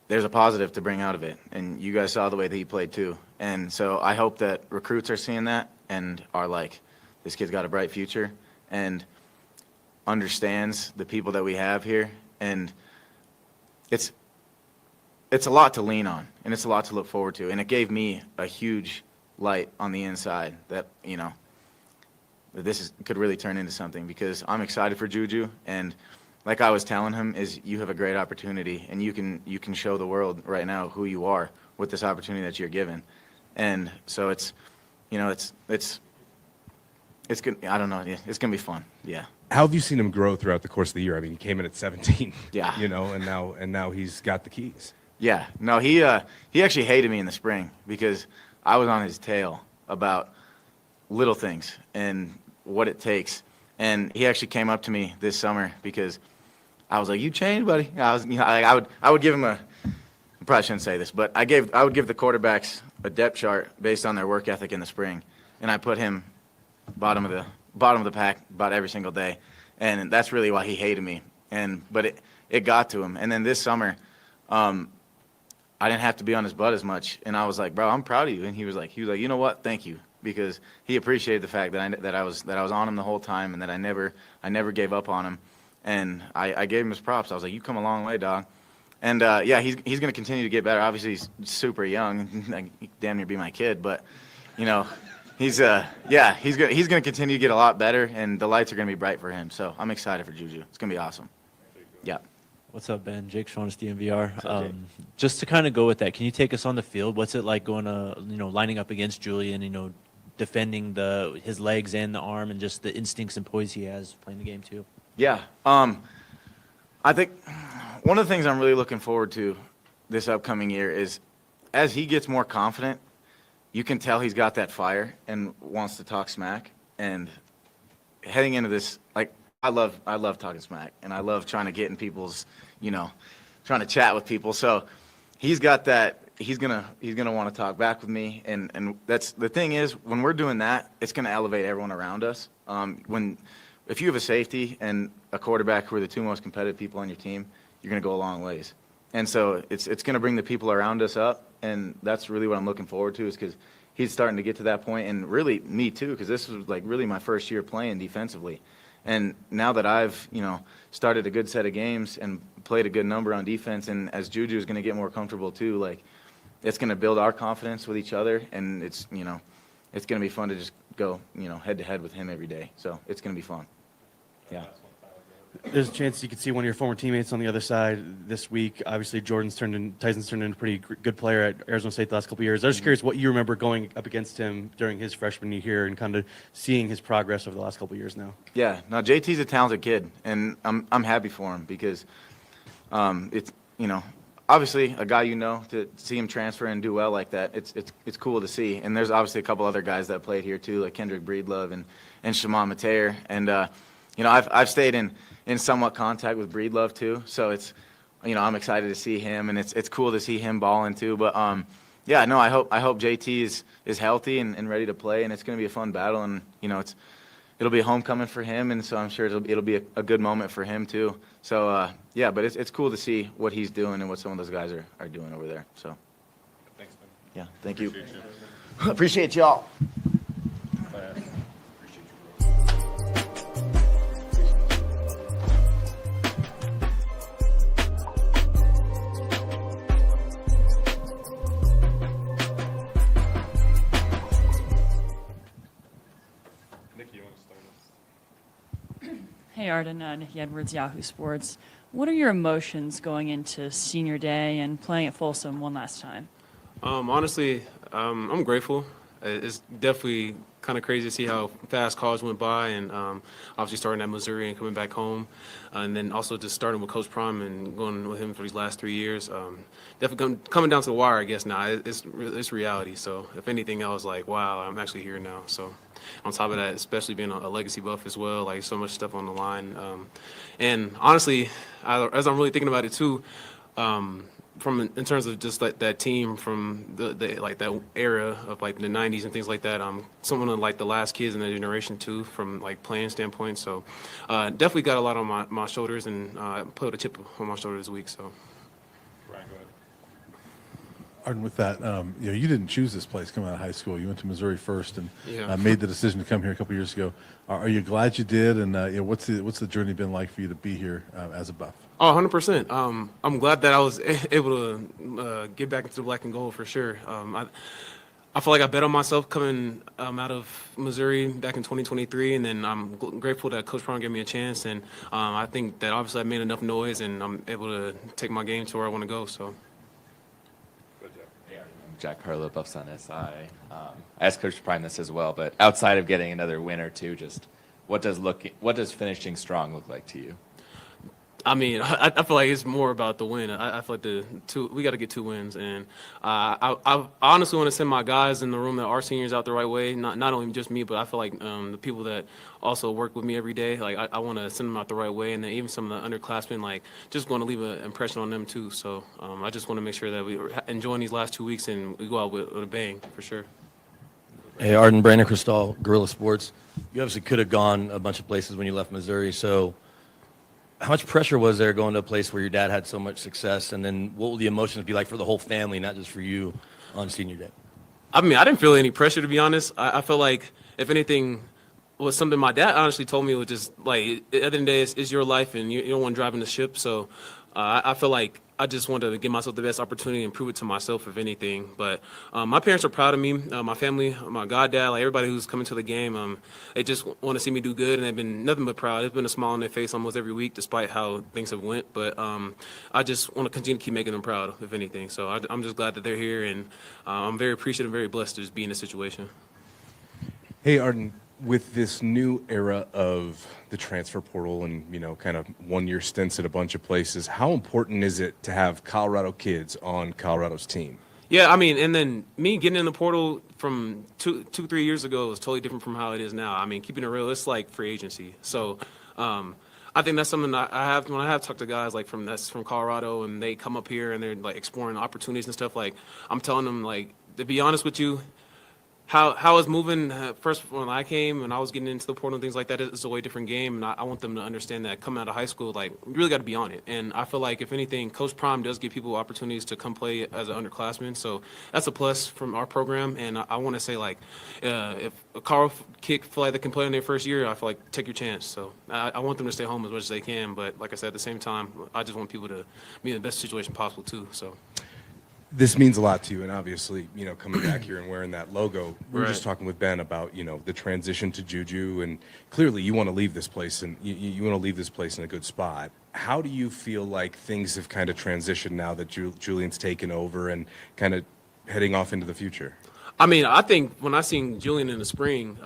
there's a positive to bring out of it. And you guys saw the way that he played too. And so I hope that recruits are seeing that and are like, this kid's got a bright future and understands the people that we have here. And it's a lot to lean on, and it's a lot to look forward to. And it gave me a huge light on the inside that, that this could really turn into something, because I'm excited for Juju. And like I was telling him, is you have a great opportunity, and you can show the world right now who you are with this opportunity that you're given. And so it's good. I don't know. It's going to be fun. Yeah. How have you seen him grow throughout the course of the year? I mean, he came in at 17. Yeah. And now he's got the keys. Yeah. No, he actually hated me in the spring because I was on his tail about little things and what it takes. And he actually came up to me this summer because I was like, "You changed, buddy." I would give him I probably shouldn't say this, but I would give the quarterbacks a depth chart based on their work ethic in the spring, and I put him bottom of the pack about every single day, and that's really why he hated me. But it got to him. And then this summer, I didn't have to be on his butt as much, and I was like, "Bro, I'm proud of you." And he was like, "You know what? Thank you," because he appreciated the fact that I was on him the whole time, and that I never gave up on him. And I gave him his props. I was like, "You come a long way, dog." And yeah, he's going to continue to get better. Obviously, he's super young, like, he damn near be my kid, but he's going to continue to get a lot better, and the lights are going to be bright for him. So I'm excited for Juju. It's going to be awesome. Yeah. What's up, Ben? Jake Shaughnessy, DMVR. Just to kind of go with that, can you take us on the field? What's it like going lining up against Julian, defending his legs and the arm, and just the instincts and poise he has playing the game too? Yeah. I think one of the things I'm really looking forward to this upcoming year is, as he gets more confident, you can tell he's got that fire and wants to talk smack. And heading into this, like, I love talking smack, and I love trying to get in people's, trying to chat with people. So he's got that. He's gonna want to talk back with me, and that's the thing is, when we're doing that, it's gonna elevate everyone around us. If you have a safety and a quarterback who are the 2 most competitive people on your team, you're gonna go a long ways. And so it's gonna bring the people around us up, and that's really what I'm looking forward to, is because he's starting to get to that point, and really me too, because this was like really my first year playing defensively. And now that I've, started a good set of games and played a good number on defense, and as Juju is going to get more comfortable too, like it's going to build our confidence with each other, and it's going to be fun to just go, head to head with him every day. So it's going to be fun. Yeah. There's a chance you could see one of your former teammates on the other side this week. Obviously, Tyson's turned into a pretty good player at Arizona State the last couple of years. I was just curious what you remember going up against him during his freshman year here and kind of seeing his progress over the last couple of years now. Yeah, no, JT's a talented kid, and I'm happy for him because it's obviously a guy to see him transfer and do well like that. It's cool to see. And there's obviously a couple other guys that played here too, like Kendrick Breedlove and Shimon Mateer. And I've stayed in somewhat contact with Breedlove too, so it's I'm excited to see him, and it's cool to see him balling too. But yeah, no, I hope JT is healthy and ready to play, and it's going to be a fun battle, and it'll be a homecoming for him, and so I'm sure it'll be a good moment for him too. So yeah, but it's cool to see what he's doing and what some of those guys are doing over there. So Thanks, man. yeah, thank you. Appreciate y'all. Nikki, you want to start us? Hey, Arden, Nikki Edwards, Yahoo Sports. What are your emotions going into senior day and playing at Folsom one last time? Honestly, I'm grateful. It's definitely kind of crazy to see how fast college went by, and obviously starting at Missouri and coming back home, and then also just starting with Coach Prime and going with him for these last 3 years. Definitely coming down to the wire, I guess now. It's reality. So if anything, I was like, wow, I'm actually here now. So on top of that, especially being a legacy buff as well, like so much stuff on the line. And honestly, as I'm really thinking about it too, in terms of just like that team from the like that era of like the 90s and things like that, someone of like the last kids in that generation too, from like playing standpoint. So definitely got a lot on my shoulders, and put a chip on my shoulder this week. So. Ryan, go ahead. Arden, with that, you didn't choose this place coming out of high school. You went to Missouri first and Yeah. made the decision to come here a couple years ago. Are you glad you did? And what's the journey been like for you to be here as a Buff? Oh, 100%. I'm glad that I was able to get back into the black and gold for sure. I feel like I bet on myself coming out of Missouri back in 2023, and then I'm grateful that Coach Prime gave me a chance. And I think that obviously I made enough noise, and I'm able to take my game to where I want to go. So. Jack Harlow, Buffs on SI. I asked Coach Prime this as well, but outside of getting another win or two, just what does finishing strong look like to you? I mean, I feel like it's more about the win. I feel like we got to get 2 wins, and I honestly want to send my guys in the room that are seniors out the right way. Not only just me, but I feel like the people that also work with me every day. Like I want to send them out the right way, and then even some of the underclassmen, like just want to leave an impression on them too. So I just want to make sure that we are enjoying these last 2 weeks and we go out with a bang for sure. Hey, Arden, Brandon Cristal, Guerrilla Sports. You obviously could have gone a bunch of places when you left Missouri, so how much pressure was there going to a place where your dad had so much success, and then what will the emotions be like for the whole family, not just for you, on senior day? I mean, I didn't feel any pressure, to be honest. I felt like, if anything, was something my dad honestly told me was just, like, at the end of the day, it's your life, and you don't want to drive in the ship. So I feel like I just wanted to give myself the best opportunity and prove it to myself, if anything. But my parents are proud of me. My family, my goddad, like everybody who's coming to the game, they just want to see me do good, and they've been nothing but proud. There's been a smile on their face almost every week, despite how things have went. But I just want to continue to keep making them proud, if anything. So I'm just glad that they're here, and I'm very appreciative and very blessed to just be in this situation. Hey, Arden, with this new era of the transfer portal and, kind of 1-year stints at a bunch of places, how important is it to have Colorado kids on Colorado's team? Yeah, I mean, and then me getting in the portal from 3 years ago was totally different from how it is now. I mean, keeping it real, it's like free agency. So I think that's something that I have, when I have talked to guys like from Colorado, and they come up here and they're like exploring opportunities and stuff, like I'm telling them, like, to be honest with you, how it's moving. First, when I came and I was getting into the portal and things like that, it's a way different game. And I want them to understand that coming out of high school, like, we really got to be on it. And I feel like, if anything, Coach Prime does give people opportunities to come play as an underclassman. So that's a plus from our program. And I want to say, like, if a Carl kid feel like they can play in their first year, I feel like take your chance. So I want them to stay home as much as they can. But like I said, at the same time, I just want people to be in the best situation possible too. So. This means a lot to you, and obviously, coming back here and wearing that logo. We were Right. just talking with Ben about, the transition to Juju, and clearly you want to leave this place, and you want to leave this place in a good spot. How do you feel like things have kind of transitioned now that Julian's taken over and kind of heading off into the future? I mean, I think when I seen Julian in the spring,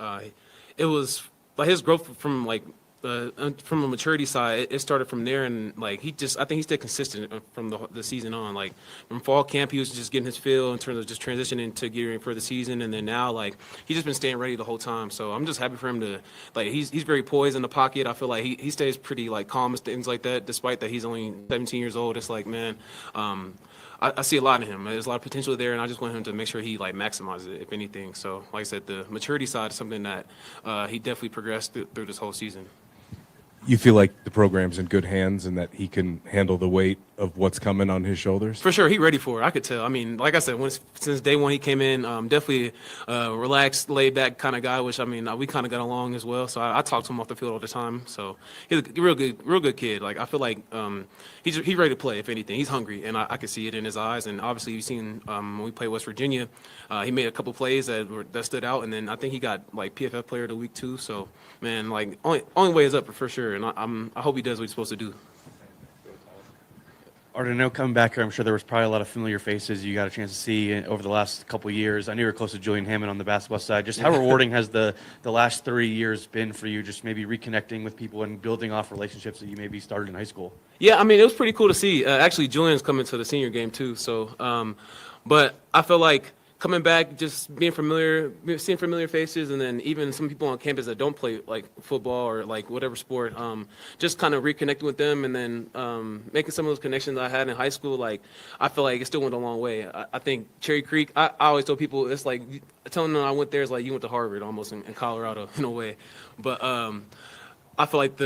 it was like his growth from a maturity side. It started from there, and like I think he stayed consistent from the season on. Like from fall camp, he was just getting his feel in terms of just transitioning to gearing for the season, and then now like he's just been staying ready the whole time. So I'm just happy for him to like he's very poised in the pocket. I feel like he stays pretty like calm and things like that, despite that he's only 17 years old. It's like, man. I see a lot in him. There's a lot of potential there, and I just want him to make sure he like maximizes it, if anything. So, like I said, the maturity side is something that he definitely progressed through this whole season. You feel like the program's in good hands and that he can handle the weight of what's coming on his shoulders? For sure, he ready for it. I could tell. I mean, like I said, since day one he came in, definitely relaxed, laid back kind of guy. Which I mean, we kind of got along as well. So I talk to him off the field all the time. So he's a real good kid. Like I feel like he's ready to play. If anything, he's hungry, and I could see it in his eyes. And obviously, you've seen when we played West Virginia, he made a couple plays that stood out. And then I think he got like PFF Player of the Week too. So man, like only way is up for sure. And I hope he does what he's supposed to do. Arden, I know coming back here, I'm sure there was probably a lot of familiar faces you got a chance to see over the last couple of years. I knew you were close to Julian Hammond on the basketball side. Just how rewarding has the last 3 years been for you, just maybe reconnecting with people and building off relationships that you maybe started in high school? Yeah, I mean, it was pretty cool to see. Actually, Julian's coming to the senior game too. So, but I feel like coming back, just seeing familiar faces, and then even some people on campus that don't play like football or like whatever sport, just kind of reconnecting with them, and then making some of those connections I had in high school. Like I feel like it still went a long way. I think Cherry Creek. I always tell people it's like telling them I went there is like you went to Harvard almost in Colorado in a way. But I feel like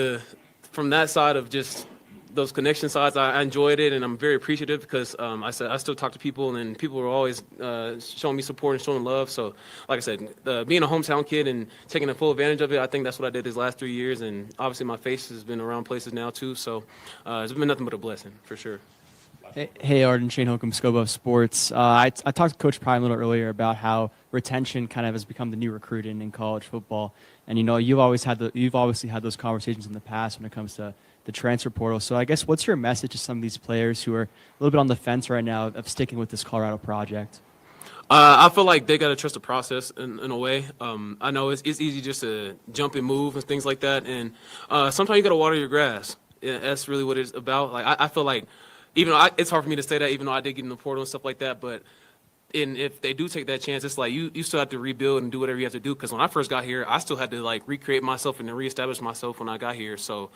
from that side of just those connection sides, I enjoyed it, and I'm very appreciative because I still talk to people, and people are always showing me support and showing love. So, like I said, being a hometown kid and taking full advantage of it, I think that's what I did these last 3 years. And obviously, my face has been around places now too. So, it's been nothing but a blessing for sure. Hey, Arden, Shane Holcomb, Scobo Sports. I talked to Coach Prime a little earlier about how retention kind of has become the new recruiting in college football, and you've obviously had those conversations in the past when it comes to the transfer portal. So I guess what's your message to some of these players who are a little bit on the fence right now of sticking with this Colorado project? I feel like they got to trust the process in a way. I know it's easy just to jump and move and things like that, and sometimes you got to water your grass. Yeah, that's really what it's about. Like I feel like even though it's hard for me to say that, even though I did get in the portal and stuff like that, but if they do take that chance, it's like you still have to rebuild and do whatever you have to do. Because when I first got here, I still had to like recreate myself and then reestablish myself when I got here. So,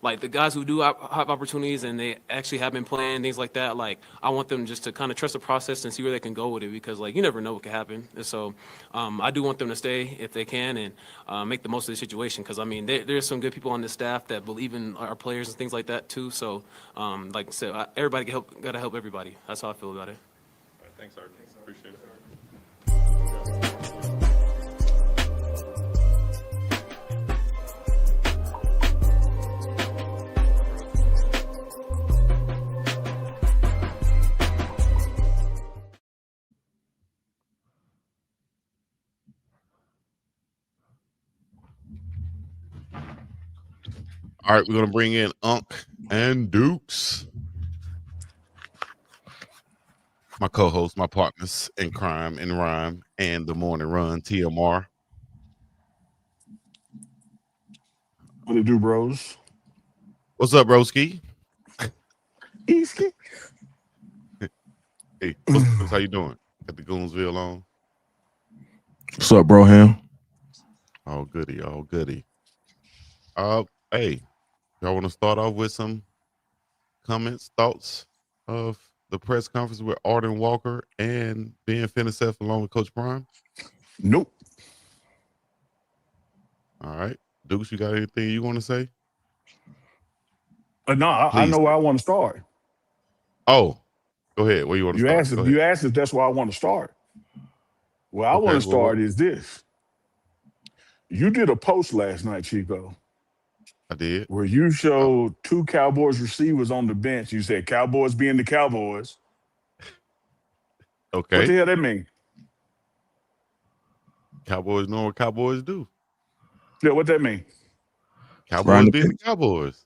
like the guys who do have opportunities and they actually have been playing things like that, like I want them just to kind of trust the process and see where they can go with it, because like you never know what can happen. And so, I do want them to stay if they can and make the most of the situation. Because I mean, there's some good people on the staff that believe in our players and things like that too. So, like I said, everybody got to help everybody. That's how I feel about it. Thanks, Arden. Appreciate it. All right, we're going to bring in Unc and Dukes. My co-host, my partners in crime and rhyme and the morning run, TMR. What it do, bros? What's up, broski? Easy. Hey, what's how you doing? Got the Goonsville on? What's up, bro, Ham? Oh, goody, oh, goody. Hey, y'all want to start off with some comments, thoughts of the press conference with Arden Walker and Ben Finneseth along with Coach Prime? Nope. All right. Dukes, you got anything you want to say? No, I Please. know where I want to start. Oh, go ahead. Where you want to start? Go ahead. You asked if that's where I want to start. Where I want Okay. to start is this. You did a post last night, Chico, I did. where you showed two Cowboys receivers on the bench. You said Cowboys being the Cowboys. Okay. What the hell that mean? Cowboys know what Cowboys do. Yeah, what that mean? Cowboys being the Cowboys.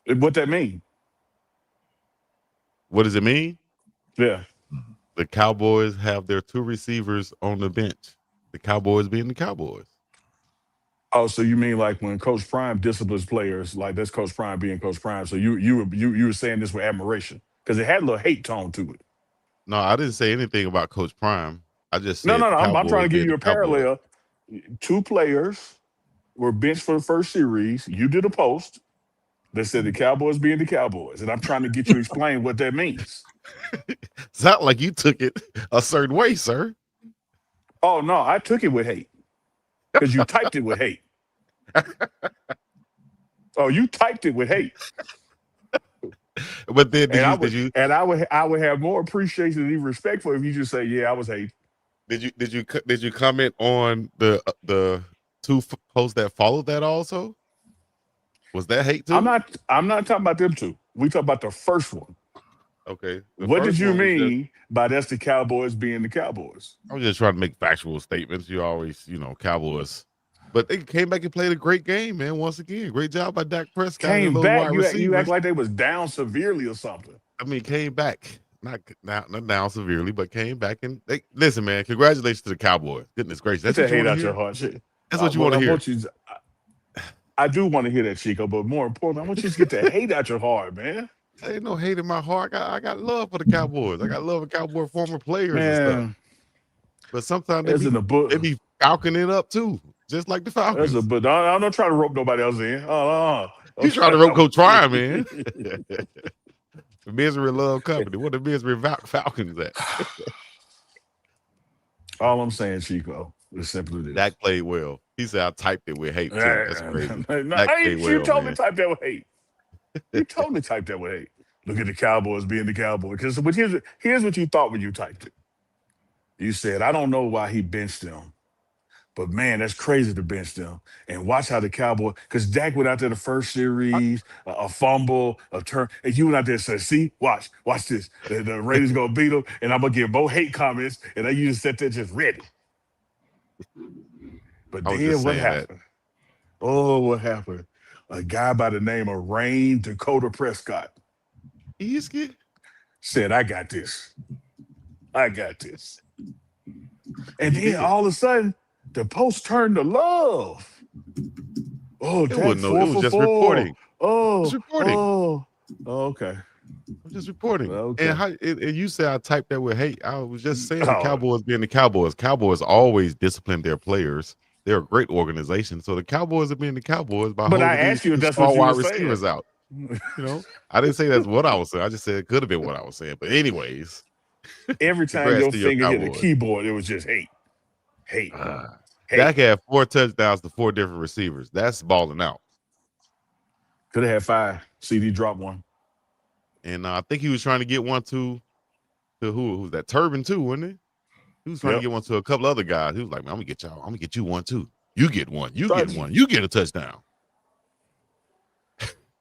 What that mean? What does it mean? Yeah. The Cowboys have their two receivers on the bench. The Cowboys being the Cowboys. Oh, so you mean like when Coach Prime disciplines players, like that's Coach Prime being Coach Prime. So you were saying this with admiration because it had a little hate tone to it. No, I didn't say anything about Coach Prime. I just said No. I'm Cowboys trying to give being you the a Cowboys. parallel. Two players were benched for the first series. You did a post that said the Cowboys being the Cowboys, and I'm trying to get you to explain what that means. It's not like you took it a certain way, sir. Oh no, I took it with hate because you typed it with hate. Oh, you typed it with hate. But then I would have more appreciation and even respect for if you just say, "Yeah, I was hate." Did you comment on the two posts that followed that also? Was that hate too? I'm not talking about them two. We talk about the first one. Okay. What did you mean by that's the Cowboys being the Cowboys? I was just trying to make factual statements. You always, Cowboys. But they came back and played a great game, man. Once again, great job by Dak Prescott. Came and those back. wide You receivers. act like they was down severely or something. I mean, came back. Not down severely, but came back and listen, man. Congratulations to the Cowboys. Goodness gracious, that's Get what that you hate want out to your hear. heart, shit. That's what you want to hear. I do want to hear that, Chico, but more importantly, I want you to get that hate out your heart, man. There ain't no hate in my heart. I got love for the Cowboys. I got love for Cowboy former players and Man, stuff. But sometimes there's in the book. they be falconing it up too, just like the Falcons. But I'm not trying to rope nobody else in. You trying to rope Coach Prime, man? The Misery Love Company. What the Misery Falcons at? All I'm saying, Chico, is simply this. Dak played well. He said I typed it with hate too. That's crazy. You told me to type that with hate. You told me to type that with hate. Look at the Cowboys being the Cowboys. But here's what you thought when you typed it. You said, I don't know why he benched them. But man, that's crazy to bench them. And watch how the Cowboys, because Dak went out there the first series, a fumble, a turn, and you went out there and said, see, watch this. The Raiders gonna beat them, and I'm gonna get more hate comments, and then you just sat there just ready. But then what happened? Oh, what happened? A guy by the name of Rain Dakota Prescott said, I got this. And then all of a sudden, the post turned to love. Oh, it was just reporting. Oh, it's reporting. Oh, okay. I'm just reporting. Okay. And you said I typed that with hate. I was just saying the Cowboys being the Cowboys. Cowboys always discipline their players. They're a great organization. So the Cowboys are being the Cowboys by but holding I asked you if that's small what you wide were receivers saying. out. I didn't say that's what I was saying. I just said it could have been what I was saying. But anyways, every time congrats your to finger hit the Cowboys. keyboard, it was just hate. Hate. Dak had 4 touchdowns to 4 different receivers. That's balling out. Could have had 5. CD dropped one. And I think he was trying to get one to who's that? Turbin too, wasn't he? He was trying to get one to a couple other guys. He was like, man, I'm gonna get you one too. You get one. You get one. You get a touchdown.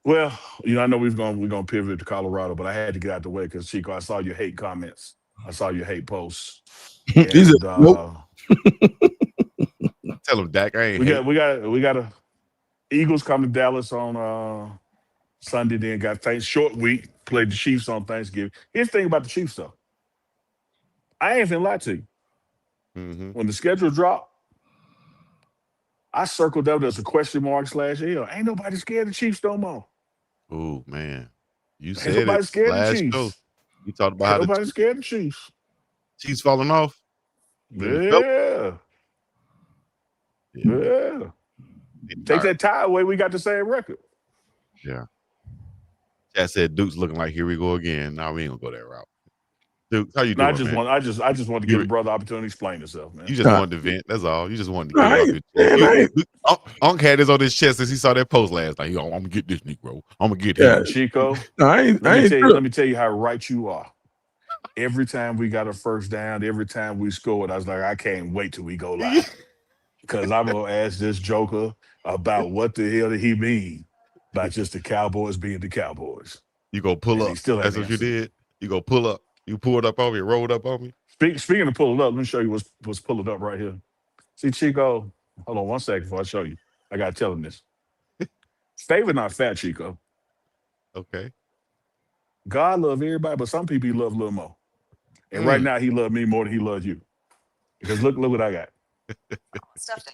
Well, I know we're gonna pivot to Colorado, but I had to get out the way because Chico, I saw your hate comments. I saw your hate posts. And, nope. Tell him, Dak, I ain't. We got a Eagles come to Dallas on Sunday. Then got short week. Played the Chiefs on Thanksgiving. Here's the thing about the Chiefs though. I ain't finna lie to you. Mm-hmm. When the schedule dropped, I circled up as a question mark /L. Ain't nobody scared of the Chiefs no more. Oh man, you Ain't said nobody it scared of the last Chiefs. show. You talked about Ain't how nobody the scared of the Chiefs. Chiefs falling off. Yeah. Take that tie away, we got the same record. Yeah. Chad said Duke's looking like here we go again. Now we ain't gonna go that route. Duke, how you No, doing, man? I just want to give a brother opportunity to explain himself, man. You just wanted to vent. That's all. You just wanted to Nah, get it I off ain't- your chest. man, I ain't- Unc had this on his chest since he saw that post last night. I'm gonna get this Negro. I'm gonna get Yeah, him. Chico. I let ain't me tell you how right you are. Every time we got a first down, every time we scored, I was like, I can't wait till we go live. Because I'm gonna ask this Joker about what the hell did he mean by just the Cowboys being the Cowboys. You go pull And up. he still That's hasn't what you answered. did. You go pull up. You pulled up on me, rolled up on me. Speaking of pulling up, let me show you what's pulling up right here. See, Chico, hold on 1 second before I show you. I gotta tell him this. Favorite not fat, Chico. Okay. God love everybody, but some people he love a little more. And right now he love me more than he loves you. Because look what I got. Stuffing.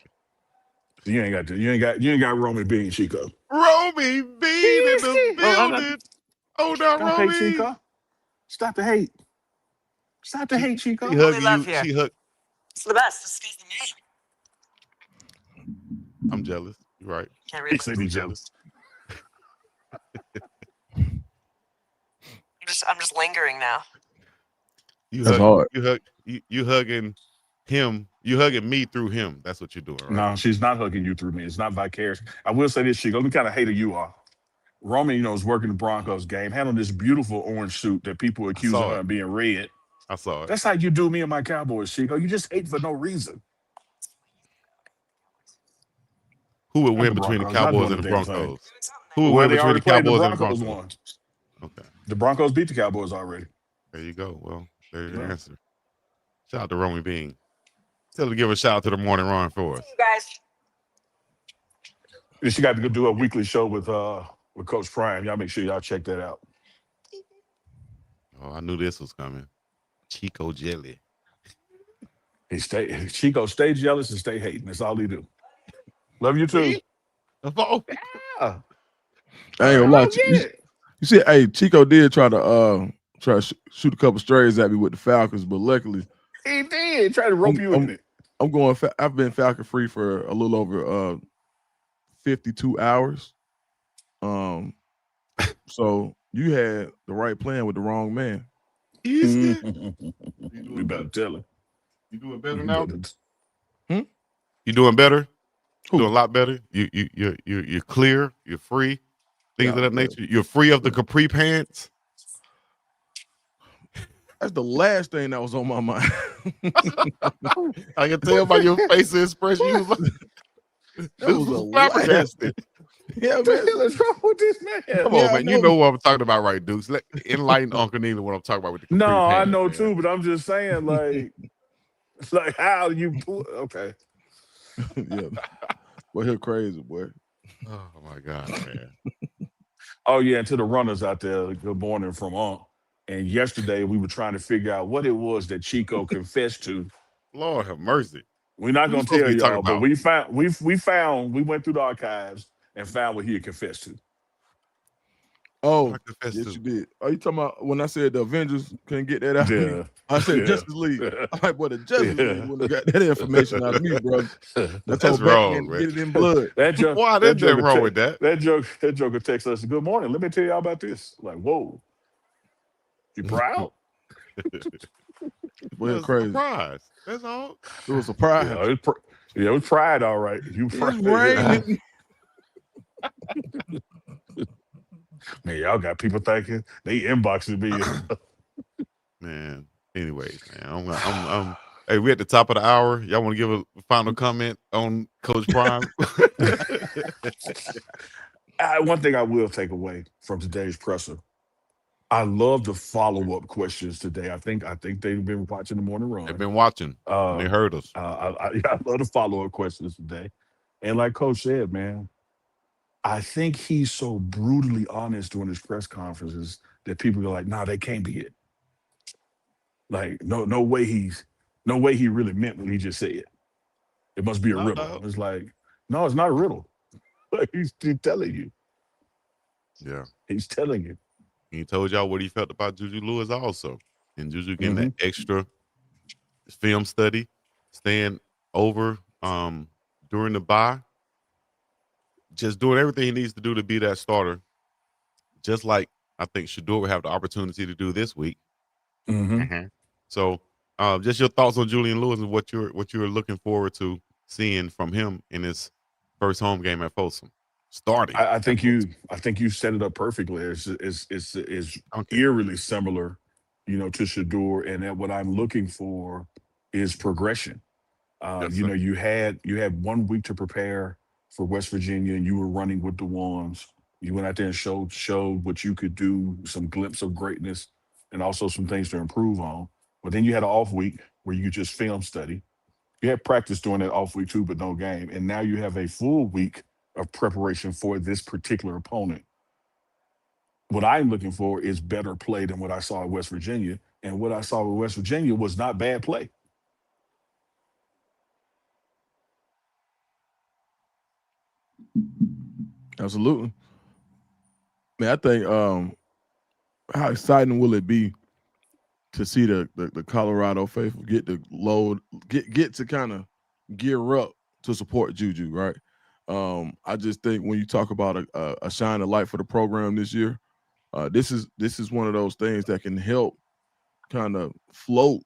You ain't got Roman bean, Chico. Romy Bean in the building. Oh, no, Stop hate, Romy. Chico. Stop the hate. Stop the hate, Chico. She hugging you. She hug. It's the best. Excuse the name. I'm jealous. You're right. Can't He read said he's jealous. I'm just lingering now. That's hard. You hugging him. You hugging me through him. That's what you're doing, right? No, she's not hugging you through me. It's not vicarious. I will say this, Chico. Let me kind of hater you are. Roman, is working the Broncos game, had on this beautiful orange suit that people accusing her of being red. I saw it. That's how you do me and my Cowboys, Chico. You just hate for no reason. Who would Not win the between the Broncos, not Cowboys doing and the the damn thing. Broncos? Who would Well, win they between already the played. The Cowboys and the Broncos Broncos? won. Okay. The Broncos beat the Cowboys already. There you go. Well, there's your Yeah. answer. Shout out to Romy Bean. Tell her to give a shout out to the morning run for us. You guys. And she got to go do a weekly show with Coach Prime. Y'all make sure y'all check that out. Oh, I knew this was coming. Chico Jelly. Chico, stay jealous and stay hating. That's all he do. Love you too. Oh, yeah. I ain't gonna lie. get it. You see, hey, Chico did try to shoot a couple strays at me with the Falcons, but luckily He did try to rope you in it. I'm going. I've been Falcon free for a little over 52 hours. So you had the right plan with the wrong man. Easy. We better tell him. You doing better now? Hmm? You doing better? Doing a lot better. You're clear. You're free. Things of that nature. You're free of the capri pants. That's the last thing that was on my mind. I can tell by your face expression. You was like, That this was was the flabbergasted. Yeah, What the hell is wrong with this man? Come on, man. You know what I'm talking about, right, Dukes? Enlighten Uncle Nina what I'm talking about with the capri No, I pants, know man. too, but I'm just saying, like how you pull. Okay. Yeah. Well, he's crazy, boy. Oh my God, man. Oh yeah, and to the runners out there, good morning from Unc. And yesterday we were trying to figure out what it was that Chico confessed to. Lord have mercy. We're not What gonna we supposed to tell be talking y'all, but about? we went through the archives and found what he had confessed to. Oh, I confess yes, to. you did. Are you talking about when I said the Avengers couldn't get that out of me? Yeah. I said Yeah. Justice League. I'm like, boy, the Justice Yeah. League wouldn't have got that information out of me, bro. I told wrong, Batman to man. get it in blood. That joke. Why That there's nothing joker. wrong with that? That joker texts us. Good morning. Let me tell y'all about this. Like, whoa. You proud? Boy, That's crazy. surprise. That's all. It was a surprise. It was pride, all right. You It's pride. raining. Man, y'all got people thinking they inboxing me. Man. Anyways, man. I'm hey, we at the top of the hour. Y'all want to give a final comment on Coach Prime? One thing I will take away from today's presser. I love the follow-up questions today. I think they've been watching the morning run. They've been watching. And they heard us. I love the follow-up questions today. And like Coach said, man, I think he's so brutally honest during his press conferences that people are like, nah, they can't be it. Like, no way he really meant what he just said. It must be a riddle. It's like, no, it's not a riddle. Like he's telling you. Yeah. He's telling you. He told y'all what he felt about Juju Lewis also. And Juju getting Mm-hmm. that extra film study, staying over during the bye, just doing everything he needs to do to be that starter. Just like I think Shador will have the opportunity to do this week. Mm-hmm. So, just your thoughts on Julian Lewis and what you're looking forward to seeing from him in his first home game at Folsom, starting I at think Folsom. you set it up perfectly. It's Okay. eerily similar, to Shador, and that what I'm looking for is progression. Yes, sir. You had 1 week to prepare for West Virginia, and you were running with the ones. You went out there and showed what you could do, some glimpse of greatness, and also some things to improve on. But then you had an off week where you could just film study. You had practice during that off week too, but no game. And now you have a full week of preparation for this particular opponent. What I'm looking for is better play than what I saw at West Virginia. And what I saw with West Virginia was not bad play. Absolutely. Man, I think how exciting will it be to see the Colorado faithful get to get to kind of gear up to support Juju, right? I just think when you talk about a shining light for the program this year, this is one of those things that can help kind of float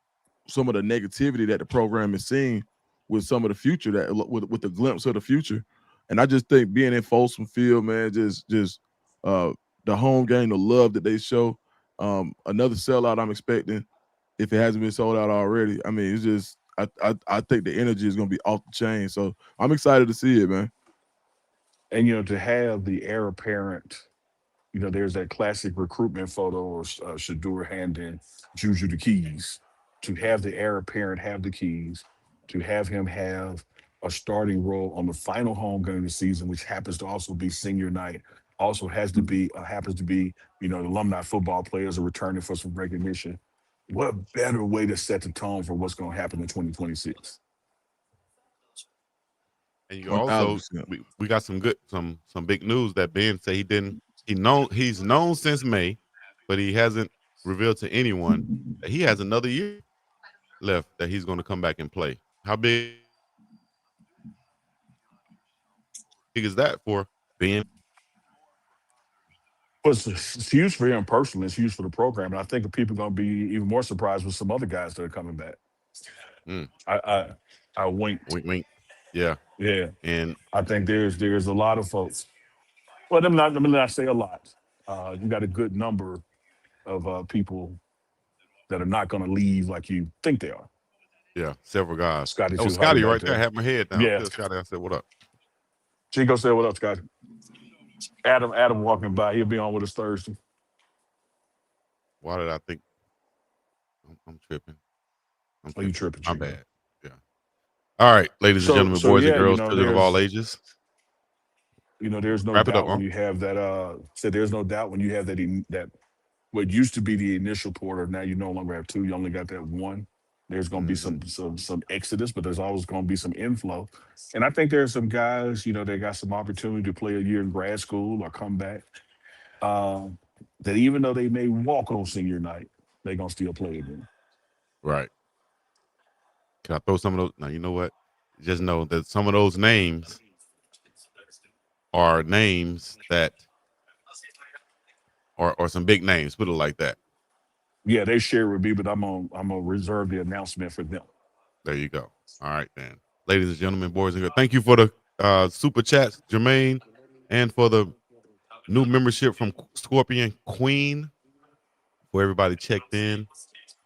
some of the negativity that the program is seeing with some of the future that with the glimpse of the future. And I just think being in Folsom Field, man, just uh, the home game, the love that they show, another sellout I'm expecting if it hasn't been sold out already. I mean, it's just I think the energy is going to be off the chain. So I'm excited to see it, man. And to have the heir apparent, there's that classic recruitment photo of Shador handing Juju the keys. To have the heir apparent have the keys, to have him have a starting role on the final home game of the season, which happens to also be senior night, also happens to be, the alumni football players are returning for some recognition. What better way to set the tone for what's going to happen in 2026? And you also 1000%. we got some big news that Ben said he's known since May, but he hasn't revealed to anyone that he has another year left that he's going to come back and play. How big is that for Ben? Well, it's huge for him personally. It's huge for the program, and I think people are going to be even more surprised with some other guys that are coming back. Mm, I winked. wink, wink. Yeah, Yeah, and I think there's a lot of folks. Well, let me not say a lot. You got a good number of people that are not going to leave like you think they are. yeah, several guys. Scotty That was too hotty Scotty back right there. there. Had my head down. Yeah, Tell Scotty I said, "What up?" Chico said, "What up, Scotty?" Adam walking by. He'll be on with us Thursday. Why did I think I'm tripping? I'm Oh, you tripping. tripping, My Chico? bad. Yeah. All right, ladies and So gentlemen, so boys and yeah, girls, children of all ages. there's no Wrap it up, doubt when huh? you have that. Said there's no doubt when you have that what used to be the initial porter. Now you no longer have two. You only got that one. There's going to be Mm-hmm. some exodus, but there's always going to be some inflow. And I think there's some guys, they got some opportunity to play a year in grad school or come back. Um, that even though they may walk on senior night, they're gonna still play again. Right. Can I throw some of those? Now, you know what? Just know that some of those names are names that are some big names. Put it like that. Yeah, they share with me, but I'm gonna reserve the announcement for them. There you go. All right, then. Ladies and gentlemen, boys and girls, thank you for the super chats, Jermaine, and for the new membership from Scorpion Queen. For everybody checked in,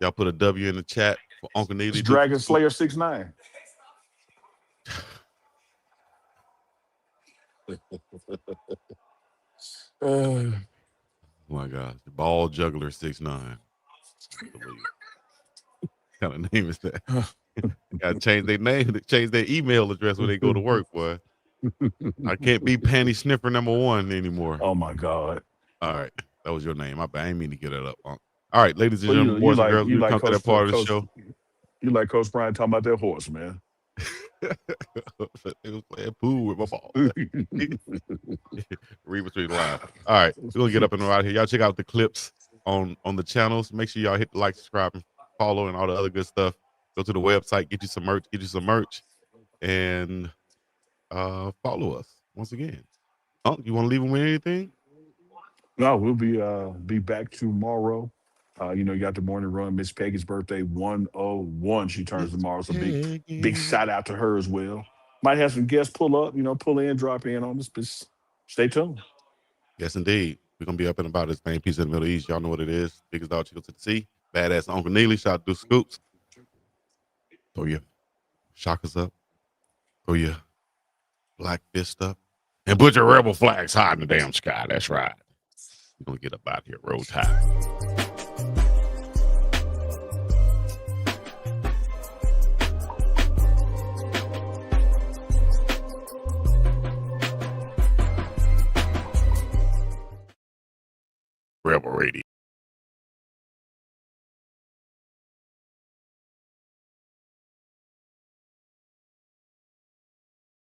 y'all put a W in the chat for Uncle It's Neely. Dragon Slayer 6ix9ine. Oh my gosh, the ball juggler 6ix9ine. What kind of name is that? Gotta change their name, change their email address when they go to work, boy. I can't be Panty Sniffer #1 anymore. Oh my God. All right, that was your name. I didn't mean to get it up. All right, ladies and Well, gentlemen, you boys and like girls, you we've like come to that part of the show. You like Coach Brian talking about that horse, man. It was playing pool with my ball. Read between the lines. All right, we're gonna get up and right here. Y'all check out the clips on the channels. Make sure y'all hit the like, subscribe, and follow, and all the other good stuff. Go to the website, get you some merch, and follow us once again. You want to leave them with anything? No, we'll be back tomorrow. You got the morning run. Miss Peggy's birthday, 101. She turns tomorrow. So big shout out to her as well. Might have some guests pull up, pull in, drop in on us. But stay tuned. Yes, indeed. We're going to be up and about this main piece of the Middle East. Y'all know what it is. Biggest dog chickens to the sea. Badass Uncle Neely. Shout out to Scoops. Throw your shockers up. Throw your black fist up. And put your rebel flags high in the damn sky. That's right. We're going to get up out here. Roll Tide. Rebel Radio.